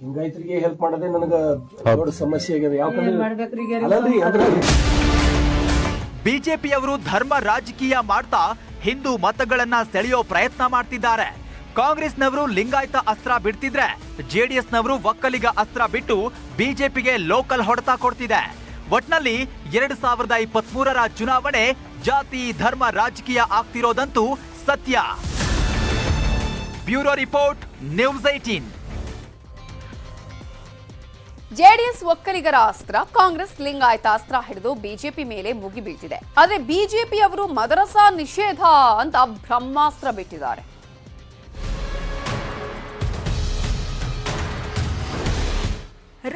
ಲಿಂಗಾಯತರಿಗೆ ಹೆಲ್ಪ್ ಮಾಡೋದೇ ನನಗೆ ದೊಡ್ಡ ಸಮಸ್ಯೆ ಆಗಿದೆ. ಬಿಜೆಪಿಯವರು ಧರ್ಮ ರಾಜಕೀಯ ಮಾಡ್ತಾ ಹಿಂದೂ ಮತಗಳನ್ನ ಸೆಳೆಯೋ ಪ್ರಯತ್ನ ಮಾಡ್ತಿದ್ದಾರೆ. ಕಾಂಗ್ರೆಸ್ನವರು ಲಿಂಗಾಯತ ಅಸ್ತ್ರ ಬಿಡ್ತಿದ್ರೆ ಜೆಡಿಎಸ್ನವರು ಒಕ್ಕಲಿಗ ಅಸ್ತ್ರ ಬಿಟ್ಟು ಬಿಜೆಪಿಗೆ ಲೋಕಲ್ ಹೊಡೆತ ಕೊಡ್ತಿದೆ. ಒಟ್ನಲ್ಲಿ 2023ರ ಚುನಾವಣೆ ಜಾತಿ ಧರ್ಮ ರಾಜಕೀಯ ಆಗ್ತಿರೋದಂತೂ ಸತ್ಯ. Bureau report, news 18. ಜೆಡಿಎಸ್ ಒಕ್ಕಲಿಗರ ಅಸ್ತ್ರ, ಕಾಂಗ್ರೆಸ್ ಲಿಂಗಾಯತ ಅಸ್ತ್ರ ಹಿಡಿದು ಬಿಜೆಪಿ ಮೇಲೆ ಮುಗಿ ಬೀಳ್ತಿದೆ. ಆದ್ರೆ ಬಿಜೆಪಿಯವರು ಮದರಸಾ ನಿಷೇಧ ಅಂತ ಬ್ರಹ್ಮಾಸ್ತ್ರ ಬಿಟ್ಟಿದ್ದಾರೆ.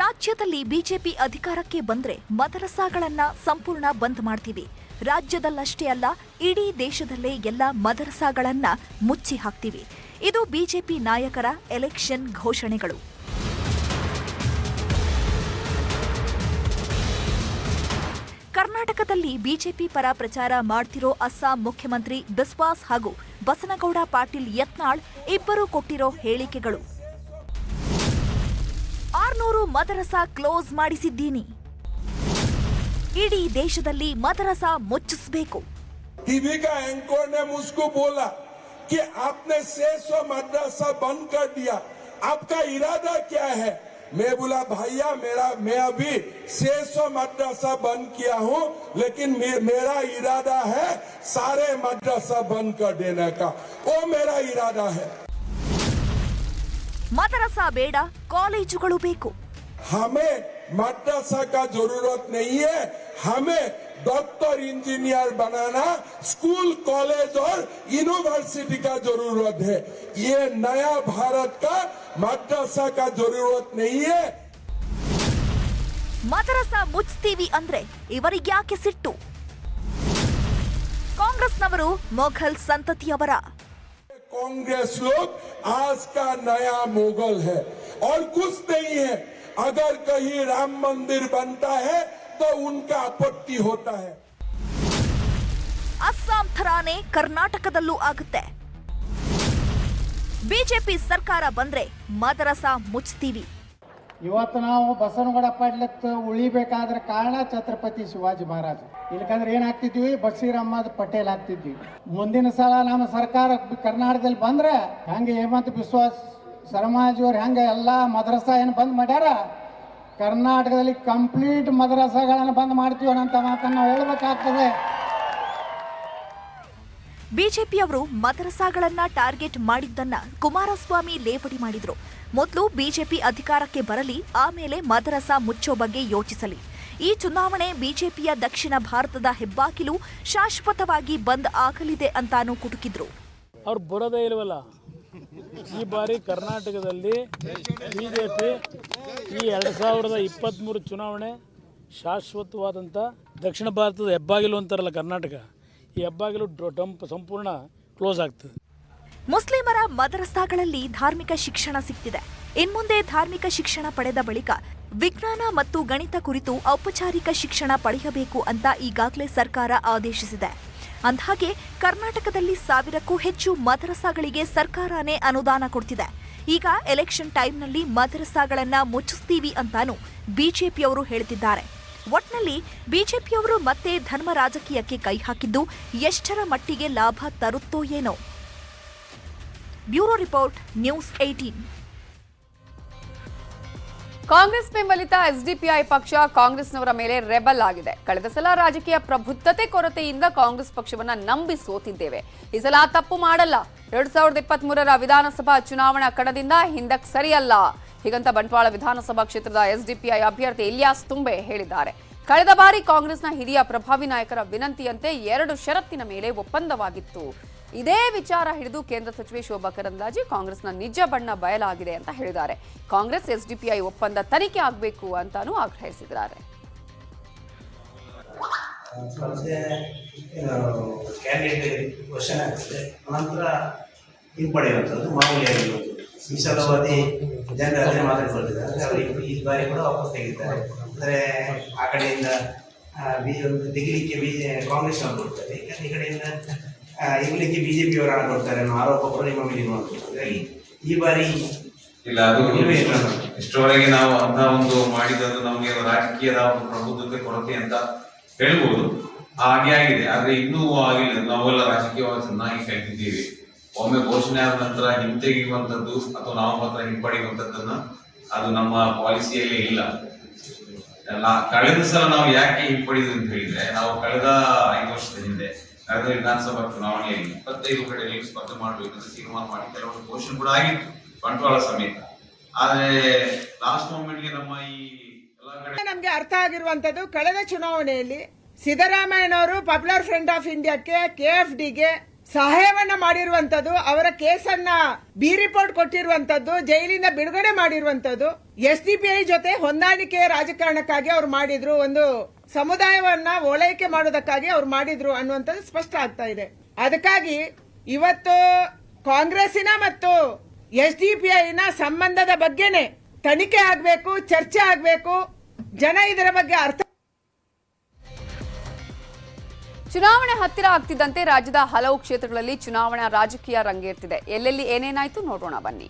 ರಾಜ್ಯದಲ್ಲಿ ಬಿಜೆಪಿ ಅಧಿಕಾರಕ್ಕೆ ಬಂದ್ರೆ ಮದರಸಾಗಳನ್ನ ಸಂಪೂರ್ಣ ಬಂದ್ ಮಾಡ್ತೀವಿ. ರಾಜ್ಯದಲ್ಲಷ್ಟೇ ಅಲ್ಲ, ಇಡೀ ದೇಶದಲ್ಲೇ ಎಲ್ಲ ಮದರಸಾಗಳನ್ನ ಮುಚ್ಚಿ ಹಾಕ್ತೀವಿ. ಇದು ಬಿಜೆಪಿ ನಾಯಕರ ಎಲೆಕ್ಷನ್ ಘೋಷಣೆಗಳು. ಕರ್ನಾಟಕದಲ್ಲಿ ಬಿಜೆಪಿ ಪರ ಪ್ರಚಾರ ಮಾಡ್ತಿರೋ ಅಸ್ಸಾಂ ಮುಖ್ಯಮಂತ್ರಿ ಬಿಸ್ವಾಸ್ ಹಾಗೂ ಬಸನಗೌಡ ಪಾಟೀಲ್ ಯತ್ನಾಳ್ ಇಬ್ಬರು ಕೊಟ್ಟಿರೋ ಹೇಳಿಕೆಗಳು. 200 ಮದರಸಾ ಕ್ಲೋಸ್ ಮಾಡಿಸಿದ್ದೀನಿ. ಇಡೀ ದೇಶದಲ್ಲಿ ಮದರಸಾ ಮುಚ್ಚಿಸಬೇಕು. टीवी का एंकर ने मुझको बोला कि आपने 600 मदरसा बंद कर दिया, आपका इरादा क्या है? मैं बोला भैया मैं अभी 600 मदरसा बंद किया हूँ, लेकिन मेरा इरादा है सारे मदरसा बंद कर देने का, वो मेरा इरादा है. ಮದರಸಾ ಬೇಡ, ಕಾಲೇಜುಗಳು ಬೇಕು. हमें मदरसा का जरूरत नहीं है, हमें डॉक्टर इंजीनियर बनाना, स्कूल कॉलेज और यूनिवर्सिटी का जरूरत है. ये नया भारत का मदरसा का जरूरत नहीं है. ಮದರಸಾ ಮುಚ್ತೀವಿ ಅಂದ್ರೆ ಇವರಿಗ್ಯಾಕೆ ಸಿಟ್ಟು? ಕಾಂಗ್ರೆಸ್ನವರು ಮೊಘಲ್ ಸಂತತಿಯವರ. कांग्रेस लोग आज का नया मुगल है और कुछ नहीं है. अगर कहीं राम मंदिर बनता है तो उनका आपत्ति होता है. ಅಸ್ಸಾಂ ಥರಾನೇ ಕರ್ನಾಟಕದಲ್ಲೂ ಆಗುತ್ತೆ. ಬಿಜೆಪಿ ಸರ್ಕಾರ ಬಂದ್ರೆ ಮದರಸಾ ಮುಚ್ತೀವಿ. ಇವತ್ತು ನಾವು ಬಸವನಗೌಡ ಪಾಟೀಲ್ ಉಳಿಬೇಕಾದ್ರೆ ಕಾರಣ ಛತ್ರಪತಿ ಶಿವಾಜಿ ಮಹಾರಾಜ. ಇಲ್ಲಕಂದ್ರೆ ಏನಾಗ್ತಿದ್ವಿ, ಬಸೀರ್ ಅಹಮದ್ ಪಟೇಲ್ ಆಗ್ತಿದ್ವಿ. ಮುಂದಿನ ಸಲ ನಮ್ಮ ಸರ್ಕಾರ ಕರ್ನಾಟಕದಲ್ಲಿ ಬಂದ್ರೆ ಹೆಂಗೆ ಹೇಮಂತ್ ಬಿಸ್ವಾ ಶರ್ಮಾಜಿಯವ್ರು ಹೆಂಗೆ ಎಲ್ಲ ಮದ್ರಸಾ ಏನು ಬಂದ್ ಮಾಡ್ಯಾರ, ಕರ್ನಾಟಕದಲ್ಲಿ ಕಂಪ್ಲೀಟ್ ಮದ್ರಸಾಗಳನ್ನು ಬಂದ್ ಮಾಡ್ತೀವಿ ಅನ್ನೋ ಮಾತನ್ನು ನಾವು ಹೇಳಬೇಕಾಗ್ತದೆ. ಬಿಜೆಪಿಯವರು ಮದರಸಾಗಳನ್ನ ಟಾರ್ಗೆಟ್ ಮಾಡಿದ್ದನ್ನ ಕುಮಾರಸ್ವಾಮಿ ಲೇವಡಿ ಮಾಡಿದ್ರು. ಮೊದಲು ಬಿಜೆಪಿ ಅಧಿಕಾರಕ್ಕೆ ಬರಲಿ, ಆಮೇಲೆ ಮದರಸಾ ಮುಚ್ಚೋ ಬಗ್ಗೆ ಯೋಚಿಸಲಿ. ಈ ಚುನಾವಣೆ ಬಿಜೆಪಿಯ ದಕ್ಷಿಣ ಭಾರತದ ಹೆಬ್ಬಾಗಿಲು ಶಾಶ್ವತವಾಗಿ ಬಂದ್ ಆಗಲಿದೆ ಅಂತಾನೂ ಕುಟುಕಿದ್ರು. ಅವ್ರು ಬರೋದೇ ಇಲ್ವಲ್ಲ. ಈ ಬಾರಿ ಕರ್ನಾಟಕದಲ್ಲಿ ಬಿಜೆಪಿ ಈ 2023 ಚುನಾವಣೆ ಶಾಶ್ವತವಾದಂಥ ದಕ್ಷಿಣ ಭಾರತದ ಹೆಬ್ಬಾಗಿಲು ಅಂತಾರಲ್ಲ ಕರ್ನಾಟಕ, ಈ ಹೆಬ್ಬಾಗಿಲು ಸಂಪೂರ್ಣ ಕ್ಲೋಸ್ ಆಗ್ತದೆ. ಮುಸ್ಲಿಮರ ಮದರಸಾಗಳಲ್ಲಿ ಧಾರ್ಮಿಕ ಶಿಕ್ಷಣ ಸಿಗ್ತಿದೆ. ಇನ್ಮುಂದೆ ಧಾರ್ಮಿಕ ಶಿಕ್ಷಣ ಪಡೆದ ಬಳಿಕ ವಿಜ್ಞಾನ ಮತ್ತು ಗಣಿತ ಕುರಿತು ಔಪಚಾರಿಕ ಶಿಕ್ಷಣ ಪಡೆಯಬೇಕು ಅಂತ ಈಗಾಗಲೇ ಸರ್ಕಾರ ಆದೇಶಿಸಿದೆ. ಅಂದಹಾಗೆ ಕರ್ನಾಟಕದಲ್ಲಿ 1000ಕ್ಕೂ ಹೆಚ್ಚು ಮದರಸಾಗಳಿಗೆ ಸರ್ಕಾರನೇ ಅನುದಾನ ಕೊಡ್ತಿದೆ. ಈಗ ಎಲೆಕ್ಷನ್ ಟೈಮ್ನಲ್ಲಿ ಮದರಸಾಗಳನ್ನ ಮುಚ್ಚಿಸ್ತೀವಿ ಅಂತಾನೂ ಬಿಜೆಪಿಯವರು ಹೇಳ್ತಿದ್ದಾರೆ. ಒಟ್ನಲ್ಲಿ ಬಿಜೆಪಿಯವರು ಮತ್ತೆ ಧರ್ಮ ರಾಜಕೀಯಕ್ಕೆ ಕೈ ಹಾಕಿದ್ದು ಎಷ್ಟರ ಮಟ್ಟಿಗೆ ಲಾಭ ತರುತ್ತೋ ಏನೋ. Bureau report, news 18. ಕಾಂಗ್ರೆಸ್ ಬೆಂಬಲಿತ ಎಸ್ಡಿಪಿಐ ಪಕ್ಷ ಕಾಂಗ್ರೆಸ್ನವರ ಮೇಲೆ ರೆಬಲ್ ಆಗಿದೆ. ಕಳೆದ ಸಲ ರಾಜಕೀಯ ಪ್ರಬುದ್ಧತೆ ಕೊರತೆಯಿಂದ ಕಾಂಗ್ರೆಸ್ ಪಕ್ಷವನ್ನ ನಂಬಿ ಸೋತಿದ್ದೇವೆ. ಈ ಸಲ ತಪ್ಪು ಮಾಡಲ್ಲ. 2023ರ ವಿಧಾನಸಭಾ ಚುನಾವಣಾ ಕಣದಿಂದ ಹಿಂದಕ್ಕೆ ಸರಿಯಲ್ಲ. ಹೀಗಂತ ಬಂಟ್ವಾಳ ವಿಧಾನಸಭಾ ಕ್ಷೇತ್ರದ ಎಸ್ಡಿಪಿಐ ಅಭ್ಯರ್ಥಿ ಇಲಿಯಾಸ್ ತುಂಬೆ ಹೇಳಿದ್ದಾರೆ. ಕಳೆದ ಬಾರಿ ಕಾಂಗ್ರೆಸ್ನ ಹಿರಿಯ ಪ್ರಭಾವಿ ನಾಯಕರ ವಿನಂತಿಯಂತೆ 2 ಷರತ್ತಿನ ಮೇಲೆ ಒಪ್ಪಂದವಾಗಿತ್ತು. ಇದೇ ವಿಚಾರ ಹಿಡಿದು ಕೇಂದ್ರ ಸಚಿವೆ ಶೋಭಾ ಕರಂದ್ಲಾಜೆ ಕಾಂಗ್ರೆಸ್ನ ನಿಜ ಬಣ್ಣ ಬಯಲಾಗಿದೆ ಅಂತ ಹೇಳಿದ್ದಾರೆ. ಕಾಂಗ್ರೆಸ್ ಎಸ್ಡಿಪಿಐ ಒಪ್ಪಂದ ತನಿಖೆ ಆಗಬೇಕು ಅಂತಾನೂ ಆಗ್ರಹಿಸಿದ್ದಾರೆ. ನಂತರ ಹಿಂಪಡೆಯುವಂಥದ್ದು ಮಾಮೂಲಿಯಾಗಿರುವುದು. ವಿಶಾಲವಾದಿ ಜನರು ಅದನ್ನೇ ಮಾತಾಡ್ಕೊಳ್ತಿದ್ದಾರೆ. ಅವರು ಈ ಬಾರಿ ಕೂಡ ವಾಪಸ್ ತೆಗಿದ್ದಾರೆ. ಅಂದರೆ ಆ ಕಡೆಯಿಂದ ತೆಗಿಲಿಕ್ಕೆ ಕಾಂಗ್ರೆಸ್ ಅವರು ಕೊಡ್ತಾರೆ, ಈ ಕಡೆಯಿಂದ ಇರ್ಲಿಕ್ಕೆ ಬಿಜೆಪಿಯವರು ಹಣ ಕೊಡ್ತಾರೆ ಅನ್ನೋ ಆರೋಪ ಕೂಡ ನಿಮ್ಮ ಮೇಲೆ ಹಾಗಾಗಿ ಈ ಬಾರಿ ಇಲ್ಲ. ಅದು ಇಷ್ಟರವರೆಗೆ ನಾವು ಅಂತ ಒಂದು ಮಾಡಿದ್ದು ನಮಗೆ ರಾಜಕೀಯದ ಒಂದು ಪ್ರಬುದ್ಧತೆ ಕೊರತೆ ಅಂತ ಹೇಳ್ಬೋದು. ಹಾಗೆ ಆಗಿದೆ, ಆದ್ರೆ ಇನ್ನೂ ಆಗಿಲ್ಲ. ನಾವೆಲ್ಲ ರಾಜಕೀಯವಾಗಿ ಚೆನ್ನಾಗಿ ಕಲಿತಿದ್ದೀವಿ. ಒಮ್ಮೆ ಘೋಷಣೆ ಆದ ನಂತರ ಹಿಂತೆಗೆಯುವಂಥದ್ದು ಅಥವಾ ನಾಮಪತ್ರ ಹಿಂಪಡೆಯುವಂಥದ್ದನ್ನ ಅದು ನಮ್ಮ ಪಾಲಿಸಿಯಲ್ಲೇ ಇಲ್ಲ. ಕಳೆದ ಸಲ ನಾವು ಯಾಕೆ ಹಿಂಪಡೆಯುವುದು ಅಂತ ಹೇಳಿದ್ರೆ, ನಾವು ಕಳೆದ 5 ವರ್ಷದ ಹಿಂದೆ ಕಳೆದ ವಿಧಾನಸಭಾ ಚುನಾವಣೆಯಲ್ಲಿ 25 ಕಡೆಯಲ್ಲಿ ಸ್ಪರ್ಧೆ ಮಾಡಬೇಕಂತ ತೀರ್ಮಾನ ಮಾಡಿ ಕೆಲವೊಂದು ಘೋಷಣೆ ಕೂಡ ಆಗಿತ್ತು, ಬಂಟ್ವಾಳ ಸಮೇತ. ಆದ್ರೆ ಲಾಸ್ಟ್ ಮೂಮೆಂಟ್ಗೆ ನಮ್ಮ ಈ ಎಲ್ಲಾ ಕಡೆ ನಮ್ಗೆ ಅರ್ಥ ಆಗಿರುವಂತದ್ದು, ಕಳೆದ ಚುನಾವಣೆಯಲ್ಲಿ ಸಿದ್ದರಾಮಯ್ಯನವರು ಪಾಪ್ಯುಲರ್ ಫ್ರಂಟ್ ಆಫ್ ಇಂಡಿಯಾಕ್ಕೆ KFDಗೆ ಸಹಾಯವನ್ನ ಮಾಡಿರುವಂತದ್ದು, ಅವರ ಕೇಸನ್ನ ಬಿ ರಿಪೋರ್ಟ್ ಕೊಟ್ಟಿರುವಂತದ್ದು, ಜೈಲಿಂದ ಬಿಡುಗಡೆ ಮಾಡಿರುವಂತದ್ದು, SDPI ಜೊತೆ ಹೊಂದಾಣಿಕೆ ರಾಜಕಾರಣಕ್ಕಾಗಿ ಅವ್ರು ಮಾಡಿದ್ರು, ಒಂದು ಸಮುದಾಯವನ್ನ ಓಲೈಕೆ ಮಾಡೋದಕ್ಕಾಗಿ ಅವ್ರು ಮಾಡಿದ್ರು ಅನ್ನುವಂಥದ್ದು ಸ್ಪಷ್ಟ ಆಗ್ತಾ ಇದೆ. ಅದಕ್ಕಾಗಿ ಇವತ್ತು ಕಾಂಗ್ರೆಸ್ಸಿನ ಮತ್ತು SDPIನ ಸಂಬಂಧದ ಬಗ್ಗೆನೆ ತನಿಖೆ ಆಗಬೇಕು, ಚರ್ಚೆ ಆಗಬೇಕು, ಜನ ಇದರ ಬಗ್ಗೆ ಅರ್ಥ. ಚುನಾವಣೆ ಹತ್ತಿರ ಆಗ್ತಿದ್ದಂತೆ ರಾಜ್ಯದ ಹಲವು ಕ್ಷೇತ್ರಗಳಲ್ಲಿ ಚುನಾವಣಾ ರಾಜಕೀಯ ರಂಗೇರ್ತಿದೆ. ಎಲ್ಲೆಲ್ಲಿ ಏನೇನಾಯ್ತು ನೋಡೋಣ ಬನ್ನಿ.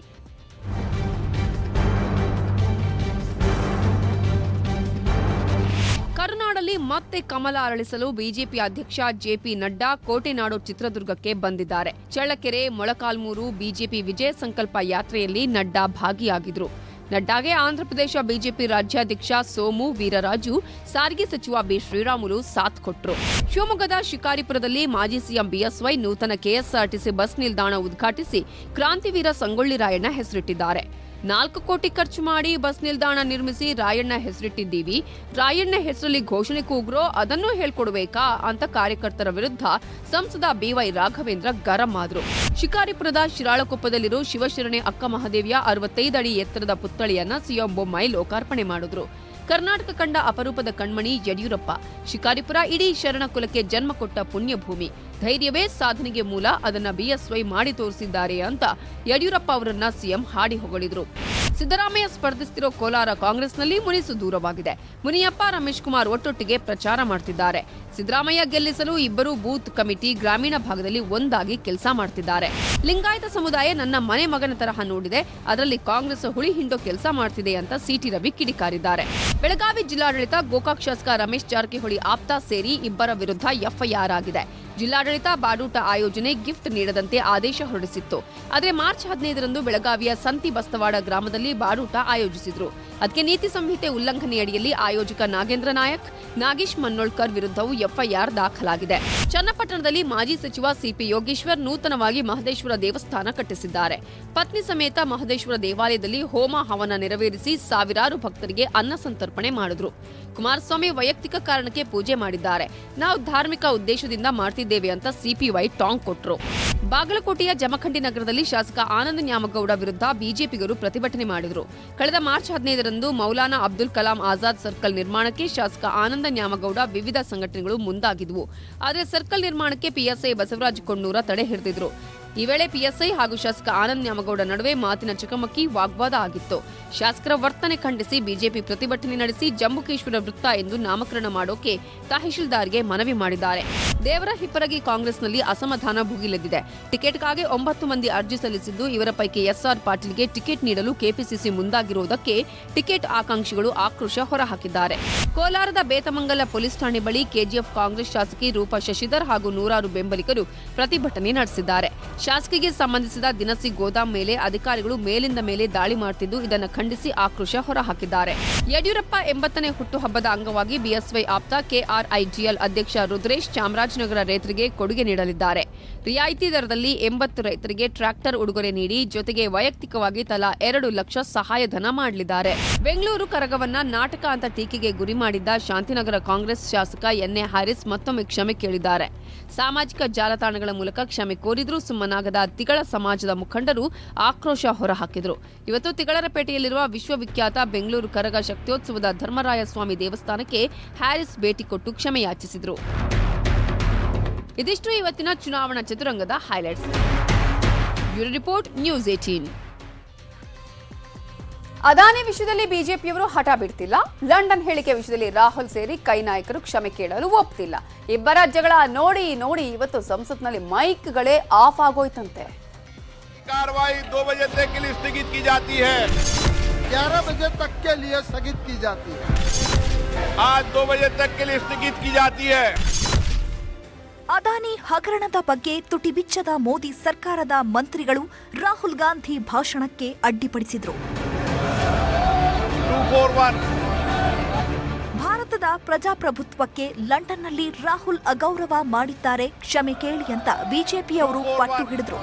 ಬೆಂಗಳೂರಿನಲ್ಲಿ ಮತ್ತೆ ಕಮಲ ಅರಳಿಸಲು ಬಿಜೆಪಿ ಅಧ್ಯಕ್ಷ ಜೆಪಿ ನಡ್ಡಾ ಕೋಟೆನಾಡು ಚಿತ್ರದುರ್ಗಕ್ಕೆ ಬಂದಿದ್ದಾರೆ. ಚಳ್ಳಕೆರೆ, ಮೊಳಕಾಲ್ಮೂರು ಬಿಜೆಪಿ ವಿಜಯ ಸಂಕಲ್ಪ ಯಾತ್ರೆಯಲ್ಲಿ ನಡ್ಡಾ ಭಾಗಿಯಾಗಿದ್ರು. ನಡ್ಡಾಗೆ ಆಂಧ್ರಪ್ರದೇಶ ಬಿಜೆಪಿ ರಾಜ್ಯಾಧ್ಯಕ್ಷ ಸೋಮು ವೀರರಾಜು, ಸಾರಿಗೆ ಸಚಿವ ಬಿ ಶ್ರೀರಾಮುಲು ಸಾಥ್ ಕೊಟ್ರು. ಶಿವಮೊಗ್ಗದ ಶಿಕಾರಿಪುರದಲ್ಲಿ ಮಾಜಿ ಸಿಎಂ ಬಿಎಸ್ವೈ ನೂತನ ಕೆಎಸ್ಆರ್ಟಿಸಿ ಬಸ್ ನಿಲ್ದಾಣ ಉದ್ಘಾಟಿಸಿ ಕ್ರಾಂತಿವೀರ ಸಂಗೊಳ್ಳಿ ರಾಯಣ್ಣ ಹೆಸರಿಟ್ಟಿದ್ದಾರೆ. 4 ಕೋಟಿ ಖರ್ಚು ಮಾಡಿ ಬಸ್ ನಿಲ್ದಾಣ ನಿರ್ಮಿಸಿ ರಾಯಣ್ಣ ಹೆಸರಿಟ್ಟಿದ್ದೀವಿ. ರಾಯಣ್ಣ ಹೆಸರಲ್ಲಿ ಘೋಷಣೆ ಕೂಗ್ರೋ ಅದನ್ನೂ ಹೇಳ್ಕೊಡ್ಬೇಕಾ ಅಂತ ಕಾರ್ಯಕರ್ತರ ವಿರುದ್ಧ ಸಂಸದ ಬಿವೈ ರಾಘವೇಂದ್ರ ಗರಂ ಆದ್ರು. ಶಿಕಾರಿಪುರದ ಶಿರಾಳಕೊಪ್ಪದಲ್ಲಿರೋ ಶಿವಶರಣೆ ಅಕ್ಕ ಮಹಾದೇವಿಯ 65 ಅಡಿ ಎತ್ತರದ ಪುತ್ಥಳಿಯನ್ನ ಸಿಎಂ ಬೊಮ್ಮಾಯಿ ಲೋಕಾರ್ಪಣೆ ಮಾಡಿದ್ರು. ಕರ್ನಾಟಕ ಕಂಡ ಅಪರೂಪದ ಕಣ್ಮಣಿ ಯಡಿಯೂರಪ್ಪ. ಶಿಕಾರಿಪುರ ಇಡೀ ಶರಣ ಕುಲಕ್ಕೆ ಜನ್ಮ ಕೊಟ್ಟ ಪುಣ್ಯಭೂಮಿ. ಧೈರ್ಯವೇ ಸಾಧನೆಗೆ ಮೂಲ, ಅದನ್ನ ಬಿಎಸ್ವೈ ಮಾಡಿ ತೋರಿಸಿದ್ದಾರೆ ಅಂತ ಯಡಿಯೂರಪ್ಪ ಅವರನ್ನ ಸಿಎಂ ಹಾಡಿ ಹೊಗಳಿದ್ರು. ಸಿದ್ದರಾಮಯ್ಯ ಸ್ಪರ್ಧಿಸುತ್ತಿರೋ ಕೋಲಾರ ಕಾಂಗ್ರೆಸ್ನಲ್ಲಿ ಮುನಿಸು ದೂರವಾಗಿದೆ. ಮುನಿಯಪ್ಪ, ರಮೇಶ್ ಕುಮಾರ್ ಒಟ್ಟೊಟ್ಟಿಗೆ ಪ್ರಚಾರ ಮಾಡ್ತಿದ್ದಾರೆ. ಸಿದ್ದರಾಮಯ್ಯ ಗೆಲ್ಲಿಸಲು ಇಬ್ಬರು ಬೂತ್ ಕಮಿಟಿ ಗ್ರಾಮೀಣ ಭಾಗದಲ್ಲಿ ಒಂದಾಗಿ ಕೆಲಸ ಮಾಡ್ತಿದ್ದಾರೆ. ಲಿಂಗಾಯತ ಸಮುದಾಯ ನನ್ನ ಮನೆ ಮಗನ ತರಹ ನೋಡಿದೆ, ಅದರಲ್ಲಿ ಕಾಂಗ್ರೆಸ್ ಹುಳಿ ಹಿಂಡೋ ಕೆಲಸ ಮಾಡ್ತಿದೆ ಅಂತ ಸಿಟಿ ರವಿ ಕಿಡಿಕಾರಿದ್ದಾರೆ. ಬೆಳಗಾವಿ ಜಿಲ್ಲಾಡಳಿತ ಗೋಕಾಕ್ ಶಾಸಕ ರಮೇಶ್ ಜಾರಕಿಹೊಳಿ ಆಪ್ತ ಸೇರಿ ಇಬ್ಬರ ವಿರುದ್ಧ ಎಫ್ಐಆರ್ ಆಗಿದೆ. ಜಿಲ್ಲಾಡಳಿತ ಬಾಡೂಟ ಆಯೋಜನೆ ಗಿಫ್ಟ್ ನೀಡದಂತೆ ಆದೇಶ ಹೊರಡಿಸಿತ್ತು. ಆದರೆ ಮಾರ್ಚ್ 15ರಂದು ಬೆಳಗಾವಿಯ ಸಂತಿ ಬಸ್ತವಾಡ ಗ್ರಾಮದಲ್ಲಿ ಬಾಡೂಟ ಆಯೋಜಿಸಿದ್ರು. ಅದಕ್ಕೆ ನೀತಿ ಸಂಹಿತೆ ಉಲ್ಲಂಘನೆಯಡಿಯಲ್ಲಿ ಆಯೋಜಕ ನಾಗೇಂದ್ರ ನಾಯಕ್, ನಾಗೇಶ್ ಮನ್ನೋಳ್ಕರ್ ವಿರುದ್ಧವೂ ಎಫ್ಐಆರ್ ದಾಖಲಾಗಿದೆ. ಚನ್ನಪಟ್ಟಣದಲ್ಲಿ ಮಾಜಿ ಸಚಿವ ಸಿಪಿ ಯೋಗೇಶ್ವರ್ ನೂತನವಾಗಿ ಮಹದೇಶ್ವರ ದೇವಸ್ಥಾನ ಕಟ್ಟಿಸಿದ್ದಾರೆ. ಪತ್ನಿ ಸಮೇತ ಮಹದೇಶ್ವರ ದೇವಾಲಯದಲ್ಲಿ ಹೋಮ ಹವನ ನೆರವೇರಿಸಿ ಸಾವಿರಾರು ಭಕ್ತರಿಗೆ ಅನ್ನ ಸಂತರ್ಪಣೆ ಮಾಡಿದ್ರು. ಕುಮಾರಸ್ವಾಮಿ ವೈಯಕ್ತಿಕ ಕಾರಣಕ್ಕೆ ಪೂಜೆ ಮಾಡಿದ್ದಾರೆ. ನಾವು ಧಾರ್ಮಿಕ ಉದ್ದೇಶದಿಂದ ಮಾಡ್ತಿದ್ದೇವೆ ಅಂತ ಸಿಪಿವೈ ಟಾಂಗ್ ಕೊಟ್ರು. ಬಾಗಲಕೋಟೆಯ ಜಮಖಂಡಿ ನಗರದಲ್ಲಿ ಶಾಸಕ ಆನಂದ್ ನ್ಯಾಮಗೌಡ ವಿರುದ್ಧ ಬಿಜೆಪಿಗರು ಪ್ರತಿಭಟನೆ ಮಾಡಿದರು. ಕಳೆದ ಮಾರ್ಚ್ 15ರಂದು ಮೌಲಾನಾ ಅಬ್ದುಲ್ ಕಲಾಂ ಆಜಾದ್ ಸರ್ಕಲ್ ನಿರ್ಮಾಣಕ್ಕೆ ಶಾಸಕ ಆನಂದ ನ್ಯಾಮಗೌಡ ವಿವಿಧ ಸಂಘಟನೆಗಳು ಮುಂದಾಗಿದ್ವು. ಆದರೆ ಸರ್ಕಲ್ ನಿರ್ಮಾಣಕ್ಕೆ ಪಿಎಸ್ಐ ಬಸವರಾಜ ಕೊಣ್ಣೂರ ತಡೆ ಹಿಡಿದಿದ್ರು. ಈ ವೇಳೆ ಪಿಎಸ್ಐ ಹಾಗೂ ಶಾಸಕ ಆನಂದ್ ನ್ಯಾಮಗೌಡ ನಡುವೆ ಮಾತಿನ ಚಕಮಕಿ, ವಾಗ್ವಾದ ಆಗಿತ್ತು. ಶಾಸಕರ ವರ್ತನೆ ಖಂಡಿಸಿ ಬಿಜೆಪಿ ಪ್ರತಿಭಟನೆ ನಡೆಸಿ ಜಂಬುಕೇಶ್ವರ ವೃತ್ತ ಎಂದು ನಾಮಕರಣ ಮಾಡೋಕೆ ತಹಶೀಲ್ದಾರ್ಗೆ ಮನವಿ ಮಾಡಿದ್ದಾರೆ. ದೇವರ ಹಿಪ್ಪರಗಿ ಕಾಂಗ್ರೆಸ್ನಲ್ಲಿ ಅಸಮಾಧಾನ ಭುಗಿಲೆದ್ದಿದೆ. ಟಿಕೆಟ್ಗಾಗಿ 9 ಮಂದಿ ಅರ್ಜಿ ಸಲ್ಲಿಸಿದ್ದು, ಇವರ ಪೈಕಿ ಎಸ್ಆರ್ ಪಾಟೀಲ್ಗೆ ಟಿಕೆಟ್ ನೀಡಲು ಕೆಪಿಸಿಸಿ ಮುಂದಾಗಿರುವುದಕ್ಕೆ ಟಿಕೆಟ್ ಆಕಾಂಕ್ಷಿಗಳು ಆಕ್ರೋಶ ಹೊರಹಾಕಿದ್ದಾರೆ. ಕೋಲಾರದ ಬೇತಮಂಗಲ ಪೊಲೀಸ್ ಠಾಣೆ ಬಳಿ ಕೆಜಿಎಫ್ ಕಾಂಗ್ರೆಸ್ ಶಾಸಕಿ ರೂಪಾ ಶಶಿಧರ್ ಹಾಗೂ ನೂರಾರು ಬೆಂಬಲಿಗರು ಪ್ರತಿಭಟನೆ ನಡೆಸಿದ್ದಾರೆ. ಶಾಸಕಿಗೆ ಸಂಬಂಧಿಸಿದ ದಿನಸಿ ಗೋದಾಂ ಮೇಲೆ ಅಧಿಕಾರಿಗಳು ಮೇಲಿಂದ ಮೇಲೆ ದಾಳಿ ಮಾಡುತ್ತಿದ್ದು, ಇದನ್ನು ಖಂಡಿಸಿ ಆಕ್ರೋಶ ಹೊರಹಾಕಿದ್ದಾರೆ. ಯಡಿಯೂರಪ್ಪ 80ನೇ ಹುಟ್ಟುಹಬ್ಬದ ಅಂಗವಾಗಿ ಬಿಎಸ್ವೈ ಆಪ್ತ ಕೆಆರ್ಐಜಿಎಲ್ ಅಧ್ಯಕ್ಷ ರುದ್ರೇಶ್ ಚಾಮರಾಜನಗರ ರೈತರಿಗೆ ಕೊಡುಗೆ ನೀಡಲಿದ್ದಾರೆ. ರಿಯಾಯಿತಿ ದರದಲ್ಲಿ 80 ರೈತರಿಗೆ ಟ್ರ್ಯಾಕ್ಟರ್ ಉಡುಗೊರೆ ನೀಡಿ ಜೊತೆಗೆ ವೈಯಕ್ತಿಕವಾಗಿ ತಲಾ 2 ಲಕ್ಷ ಸಹಾಯಧನ ಮಾಡಲಿದ್ದಾರೆ. ಬೆಂಗಳೂರು ಕರಗವನ್ನ ನಾಟಕ ಅಂತ ಟೀಕೆಗೆ ಗುರಿ ಮಾಡಿದ್ದ ಶಾಂತಿನಗರ ಕಾಂಗ್ರೆಸ್ ಶಾಸಕ ಎನ್ಎ ಹ್ಯಾರಿಸ್ ಮತ್ತೊಮ್ಮೆ ಕ್ಷಮೆ ಕೇಳಿದ್ದಾರೆ. ಸಾಮಾಜಿಕ ಜಾಲತಾಣಗಳ ಮೂಲಕ ಕ್ಷಮೆ ಕೋರಿದ್ರೂ ಸುಮ್ಮನಾಗದ ತಿಗಳ ಸಮಾಜದ ಮುಖಂಡರು ಆಕ್ರೋಶ ಹೊರಹಾಕಿದರು. ಇವತ್ತು ತಿಗಳರಪೇಟೆಯಲ್ಲಿರುವ ವಿಶ್ವವಿಖ್ಯಾತ ಬೆಂಗಳೂರು ಕರಗ ಶಕ್ತ್ಯೋತ್ಸವದ ಧರ್ಮರಾಯ ಸ್ವಾಮಿ ದೇವಸ್ಥಾನಕ್ಕೆ ಹ್ಯಾರಿಸ್ ಭೇಟಿ ಕೊಟ್ಟು ಕ್ಷಮೆ ಯಾಚಿಸಿದರು. ಇದಿಷ್ಟು ಇವತ್ತಿನ ಚುನಾವಣಾ ಚದುರಂಗದ highlights. Bureau report, news 18. Adani ವಿಷಯದಲ್ಲಿ ಬಿಜೆಪಿಯವರು ಹಠ ಬಿಡ್ತಿಲ್ಲ. ಲಂಡನ್ ಹೇಳಿಕೆ ವಿಷಯದಲ್ಲಿ ರಾಹುಲ್ ಸೇರಿ ಕೈ ನಾಯಕರು ಕ್ಷಮೆ ಕೇಳಲು ಒಪ್ತಿಲ್ಲ. ಇಬ್ಬರ ಜಗಳ ನೋಡಿ ನೋಡಿ ಇವತ್ತು ಸಂಸತ್ನಲ್ಲಿ ಮೈಕ್ಗಳೇ ಆಫ್ ಆಗೋಯ್ತಂತೆ. कार्रवाई 2 बजे तक के लिए स्थगित की जाती है, 11 बजे तक के लिए स्थगित की जाती है, आज 2 बजे तक के लिए स्थगित की जाती है. ಅದಾನಿ ಹಗರಣದ ಬಗ್ಗೆ ತುಟಿಬಿಚ್ಚದ ಮೋದಿ ಸರ್ಕಾರದ ಮಂತ್ರಿಗಳು ರಾಹುಲ್ ಗಾಂಧಿ ಭಾಷಣಕ್ಕೆ ಅಡ್ಡಿಪಡಿಸಿದ್ರು. ಭಾರತದ ಪ್ರಜಾಪ್ರಭುತ್ವಕ್ಕೆ ಲಂಡನ್ನಲ್ಲಿ ರಾಹುಲ್ ಅಗೌರವ ಮಾಡಿದ್ದಾರೆ, ಕ್ಷಮೆ ಕೇಳಿ ಅಂತ ಬಿಜೆಪಿಯವರು ಪಟ್ಟು ಹಿಡಿದ್ರು.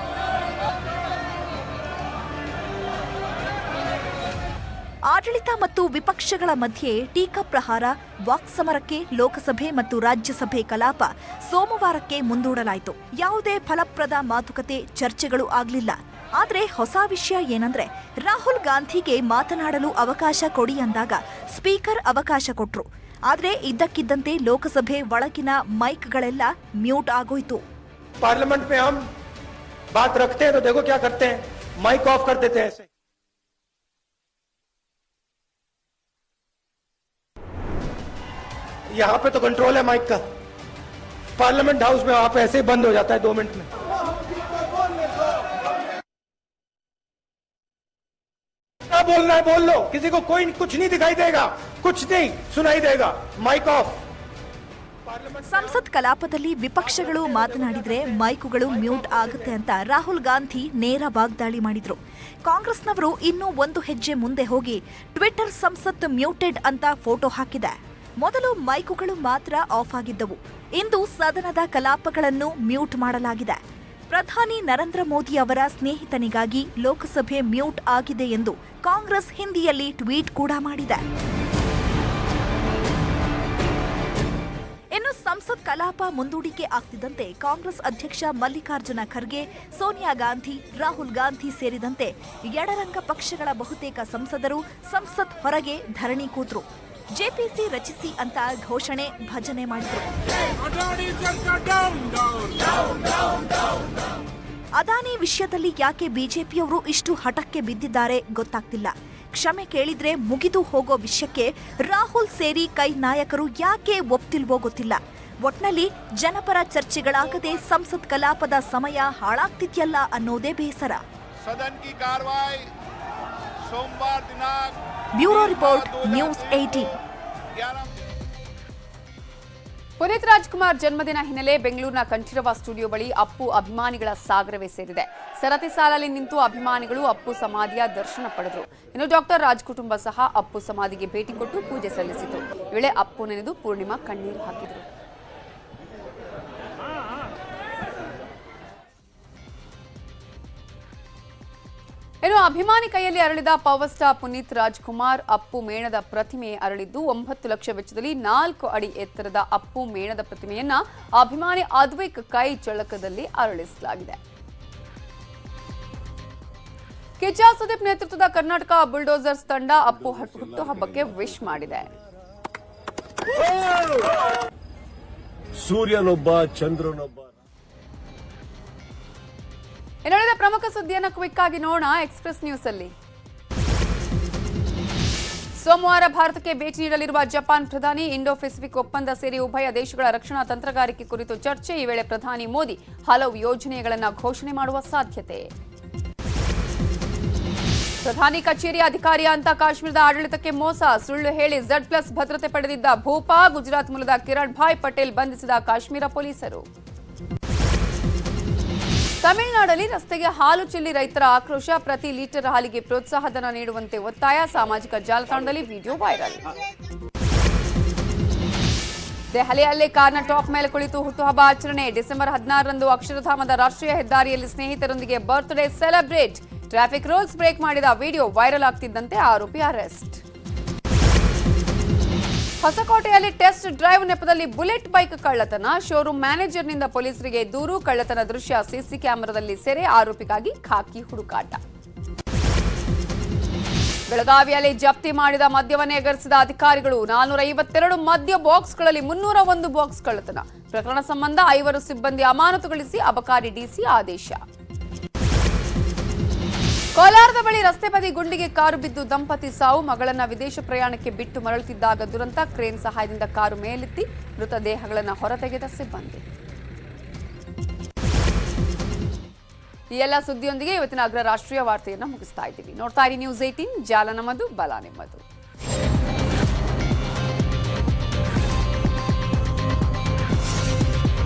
ಆಡಳಿತ ಮತ್ತು ವಿಪಕ್ಷಗಳ ಮಧ್ಯೆ ಟೀಕಾ ಪ್ರಹಾರ, ವಾಕ್ಸಮರಕ್ಕೆ ಲೋಕಸಭೆ ಮತ್ತು ರಾಜ್ಯಸಭೆ ಕಲಾಪ ಸೋಮವಾರಕ್ಕೆ ಮುಂದೂಡಲಾಯಿತು. ಯಾವುದೇ ಫಲಪ್ರದ ಮಾತುಕತೆ, ಚರ್ಚೆಗಳು ಆಗಲಿಲ್ಲ. ಆದರೆ ಹೊಸ ವಿಷಯ ಏನಂದ್ರೆ, ರಾಹುಲ್ ಗಾಂಧಿಗೆ ಮಾತನಾಡಲು ಅವಕಾಶ ಕೊಡಿ ಅಂದಾಗ ಸ್ಪೀಕರ್ ಅವಕಾಶ ಕೊಟ್ರು. ಆದರೆ ಇದ್ದಕ್ಕಿದ್ದಂತೆ ಲೋಕಸಭೆ ಒಳಗಿನ ಮೈಕ್ಗಳೆಲ್ಲ ಮ್ಯೂಟ್ ಆಗೋಯ್ತು. पार्लियामेंट में हम बात रखते हैं तो देखो क्या करते हैं, माइक ऑफ कर देते हैं ऐसे. यहाँ पे तो कंट्रोल है माइक का, पार्लियामेंट हाउस में वहां पे ऐसे ही बंद हो जाता है 2 मिनट में. बोलना है बोल लो, किसी को कोई कुछ नहीं दिखाई देगा, कुछ नहीं सुनाई देगा. Mike off. ಸಂಸತ್ ಕಲಾಪದಲ್ಲಿ ವಿಪಕ್ಷಗಳು ಮಾತನಾಡಿದ್ರೆ ಮೈಕುಗಳು ಮ್ಯೂಟ್ ಆಗುತ್ತೆ ಅಂತ ರಾಹುಲ್ ಗಾಂಧಿ ನೇರ ವಾಗ್ದಾಳಿ ಮಾಡಿದ್ರು. ಕಾಂಗ್ರೆಸ್ನವರು ಇನ್ನೂ ಒಂದು ಹೆಜ್ಜೆ ಮುಂದೆ ಹೋಗಿ ಟ್ವಿಟರ್ ಸಂಸತ್ ಮ್ಯೂಟೆಡ್ ಅಂತ ಫೋಟೋ ಹಾಕಿದೆ. ಮೊದಲು ಮೈಕುಗಳು ಮಾತ್ರ ಆಫ್ ಆಗಿದ್ದವು. ಇಂದು ಸದನದ ಕಲಾಪಗಳನ್ನು ಮ್ಯೂಟ್ ಮಾಡಲಾಗಿದೆ. ಪ್ರಧಾನಿ ನರೇಂದ್ರ ಮೋದಿ ಅವರ ಸ್ನೇಹಿತನಿಗಾಗಿ ಲೋಕಸಭೆ ಮ್ಯೂಟ್ ಆಗಿದೆ ಎಂದು ಕಾಂಗ್ರೆಸ್ ಹಿಂದಿಯಲ್ಲಿ ಟ್ವೀಟ್ ಕೂಡ ಮಾಡಿದೆ. ಇನ್ನು ಸಂಸತ್ ಕಲಾಪ ಮುಂದೂಡಿಕೆ ಆಗ್ತಿದ್ದಂತೆ ಕಾಂಗ್ರೆಸ್ ಅಧ್ಯಕ್ಷ ಮಲ್ಲಿಕಾರ್ಜುನ ಖರ್ಗೆ, ಸೋನಿಯಾ ಗಾಂಧಿ, ರಾಹುಲ್ ಗಾಂಧಿ ಸೇರಿದಂತೆ ಎಡರಂಗ ಪಕ್ಷಗಳ ಬಹುತೇಕ ಸಂಸದರು ಸಂಸತ್ ಹೊರಗೆ ಧರಣಿ ಕೂತ್ರು. ಜೆಪಿಸಿ ರಚಿಸಿ ಅಂತ ಘೋಷಣೆ, ಭಜನೆ ಮಾಡಿದ್ರು. ಅದಾನಿ ವಿಷಯದಲ್ಲಿ ಯಾಕೆ ಬಿಜೆಪಿಯವರು ಇಷ್ಟು ಹಠಕ್ಕೆ ಬಿದ್ದಿದ್ದಾರೆ ಗೊತ್ತಾಗ್ತಿಲ್ಲ. ಕ್ಷಮೆ ಕೇಳಿದ್ರೆ ಮುಗಿದು ಹೋಗೋ ವಿಷಯಕ್ಕೆ ರಾಹುಲ್ ಸೇರಿ ಕೈ ನಾಯಕರು ಯಾಕೆ ಒಪ್ತಿಲ್ವೋ ಗೊತ್ತಿಲ್ಲ. ಒಟ್ನಲ್ಲಿ ಜನಪರ ಚರ್ಚೆಗಳಾಗದೆ ಸಂಸತ್ ಕಲಾಪದ ಸಮಯ ಹಾಳಾಗ್ತಿದ್ಯಲ್ಲ ಅನ್ನೋದೇ ಬೇಸರ. Bureau report, news 18. Puneeth Rajkumar ಜನ್ಮದಿನ ಹಿನ್ನೆಲೆ ಬೆಂಗಳೂರಿನ ಕಂಠೀರವ ಸ್ಟುಡಿಯೋ ಬಳಿ ಅಪ್ಪು ಅಭಿಮಾನಿಗಳ ಸಾಗರವೇ ಸೇರಿದೆ. ಸರತಿ ಸಾಲಲ್ಲಿ ನಿಂತು ಅಭಿಮಾನಿಗಳು ಅಪ್ಪು ಸಮಾಧಿಯ ದರ್ಶನ ಪಡೆದರು. ಇನ್ನು ಡಾಕ್ಟರ್ ರಾಜ್ ಕುಟುಂಬ ಸಹ ಅಪ್ಪು ಸಮಾಧಿಗೆ ಭೇಟಿ ಕೊಟ್ಟು ಪೂಜೆ ಸಲ್ಲಿಸಿತು. ಈ ವೇಳೆ ಅಪ್ಪು ನೆನೆದು ಪೂರ್ಣಿಮಾ ಕಣ್ಣೀರು ಹಾಕಿದರು. ಇನ್ನು ಅಭಿಮಾನಿ ಕೈಯಲ್ಲಿ ಅರಳಿದ ಪವರ್ ಸ್ಟಾರ್ ಪುನೀತ್ ರಾಜ್ಕುಮಾರ್ ಅಪ್ಪು ಮೇಣದ ಪ್ರತಿಮೆ ಅರಳಿದ್ದು 9 ಲಕ್ಷ ವೆಚ್ಚದಲ್ಲಿ 4 ಅಡಿ ಎತ್ತರದ ಅಪ್ಪು ಮೇಣದ ಪ್ರತಿಮೆಯನ್ನ ಅಭಿಮಾನಿ ಅದ್ವೈಕ್ ಕೈ ಚಳಕದಲ್ಲಿ ಅರಳಿಸಲಾಗಿದೆ. ಕಿಚ್ಚ ಸುದೀಪ್ ನೇತೃತ್ವದ ಕರ್ನಾಟಕ ಬುಲ್ಡೋಸರ್ಸ್ ತಂಡ ಅಪ್ಪು ಹುಟ್ಟುಹಬ್ಬಕ್ಕೆ ವಿಶ್ ಮಾಡಿದೆ. ಸೂರ್ಯನೊಬ್ಬ ಚಂದ್ರನೊಬ್ಬ. ಇನ್ನುಳಿದ ಪ್ರಮುಖ ಸುದ್ದಿಯನ್ನು ಕ್ವಿಕ್ ಆಗಿ ನೋಡೋಣ ಎಕ್ಸ್ಪ್ರೆಸ್ ನ್ಯೂಸ್ ಅಲ್ಲಿ. ಸೋಮವಾರ ಭಾರತಕ್ಕೆ ಭೇಟಿ ನೀಡಲಿರುವ ಜಪಾನ್ ಪ್ರಧಾನಿ ಇಂಡೋ ಪೆಸಿಫಿಕ್ ಒಪ್ಪಂದ ಸೇರಿ ಉಭಯ ದೇಶಗಳ ರಕ್ಷಣಾ ತಂತ್ರಗಾರಿಕೆ ಕುರಿತು ಚರ್ಚೆ. ಈ ವೇಳೆ ಪ್ರಧಾನಿ ಮೋದಿ ಹಲವು ಯೋಜನೆಗಳನ್ನು ಘೋಷಣೆ ಮಾಡುವ ಸಾಧ್ಯತೆ. ಪ್ರಧಾನಿ ಕಚೇರಿ ಅಧಿಕಾರಿ ಅಂತ ಕಾಶ್ಮೀರದ ಆಡಳಿತಕ್ಕೆ ಮೋಸ, ಸುಳ್ಳು ಹೇಳಿ Z+ ಭದ್ರತೆ ಪಡೆದಿದ್ದ ಭೂಪಾ. ಗುಜರಾತ್ ಮೂಲದ ಕಿರಣ್ ಭಾಯ್ ಪಟೇಲ್ ಬಂಧಿಸಿದ ಕಾಶ್ಮೀರ ಪೊಲೀಸರು. ತಮಿಳುನಾಡಲ್ಲಿ ರಸ್ತೆಗೆ ಹಾಲು ಚೆಲ್ಲಿ ರೈತರ ಆಕ್ರೋಶ. ಪ್ರತಿ ಲೀಟರ್ ಹಾಲಿಗೆ ಪ್ರೋತ್ಸಾಹಧನ ನೀಡುವಂತೆ ಒತ್ತಾಯ. ಸಾಮಾಜಿಕ ಜಾಲತಾಣದಲ್ಲಿ ವಿಡಿಯೋ ವೈರಲ್. ದೆಹಲಿಯಲ್ಲಿ ಕಾರ್ನ ಟಾಪ್ ಮೇಲೆ ಕುಳಿತು ಹುಟ್ಟುಹಬ್ಬ ಆಚರಣೆ. ಡಿಸೆಂಬರ್ 16ರಂದು ಅಕ್ಷರಧಾಮದ ರಾಷ್ಟ್ರೀಯ ಹೆದ್ದಾರಿಯಲ್ಲಿ ಸ್ನೇಹಿತರೊಂದಿಗೆ birthday celebrate. Traffic rules break ಮಾಡಿದ ವಿಡಿಯೋ ವೈರಲ್ ಆಗ್ತಿದ್ದಂತೆ ಆರೋಪಿ ಅರೆಸ್ಟ್. ಹೊಸಕೋಟೆಯಲ್ಲಿ ಟೆಸ್ಟ್ ಡ್ರೈವ್ ನೆಪದಲ್ಲಿ ಬುಲೆಟ್ ಬೈಕ್ ಕಳ್ಳತನ. ಶೋರೂಮ್ ಮ್ಯಾನೇಜರ್ನಿಂದ ಪೊಲೀಸರಿಗೆ ದೂರು. ಕಳ್ಳತನ ದೃಶ್ಯ ಸಿಸಿ ಕ್ಯಾಮೆರಾದಲ್ಲಿ ಸೆರೆ. ಆರೋಪಿಗಾಗಿ ಖಾಕಿ ಹುಡುಕಾಟ. ಬೆಳಗಾವಿಯಲ್ಲಿ ಜಪ್ತಿ ಮಾಡಿದ ಮದ್ಯವನ್ನೇ ಎಗರಿಸಿದ ಅಧಿಕಾರಿಗಳು. 452 ಮದ್ಯ ಬಾಕ್ಸ್ಗಳಲ್ಲಿ 301 ಬಾಕ್ಸ್ ಕಳ್ಳತನ. ಪ್ರಕರಣ ಸಂಬಂಧ 5 ಸಿಬ್ಬಂದಿ ಅಮಾನತುಗೊಳಿಸಿ ಅಬಕಾರಿ ಡಿಸಿ ಆದೇಶ. ಕೋಲಾರದ ಬಳಿ ರಸ್ತೆ ಬದಿ ಗುಂಡಿಗೆ ಕಾರು ಬಿದ್ದು ದಂಪತಿ ಸಾವು. ಮಗಳನ್ನ ವಿದೇಶ ಪ್ರಯಾಣಕ್ಕೆ ಬಿಟ್ಟು ಮರಳುತ್ತಿದ್ದಾಗ ದುರಂತ. ಕ್ರೇನ್ ಸಹಾಯದಿಂದ ಕಾರು ಮೇಲೆತ್ತಿ ಮೃತದೇಹಗಳನ್ನು ಹೊರತೆಗೆದ ಸಿಬ್ಬಂದಿ. ಈ ಎಲ್ಲ ಸುದ್ದಿಯೊಂದಿಗೆ ಇವತ್ತಿನ ಅಗ್ರ ರಾಷ್ಟ್ರೀಯ ವಾರ್ತೆಯನ್ನು ಮುಗಿಸ್ತಾ ಇದ್ದೀವಿ. ನೋಡ್ತಾ ಇರಿ ನ್ಯೂಸ್ 18, ಜಾಲ ನಮ್ಮದು, ಬಲ ನಿಮ್ಮದು.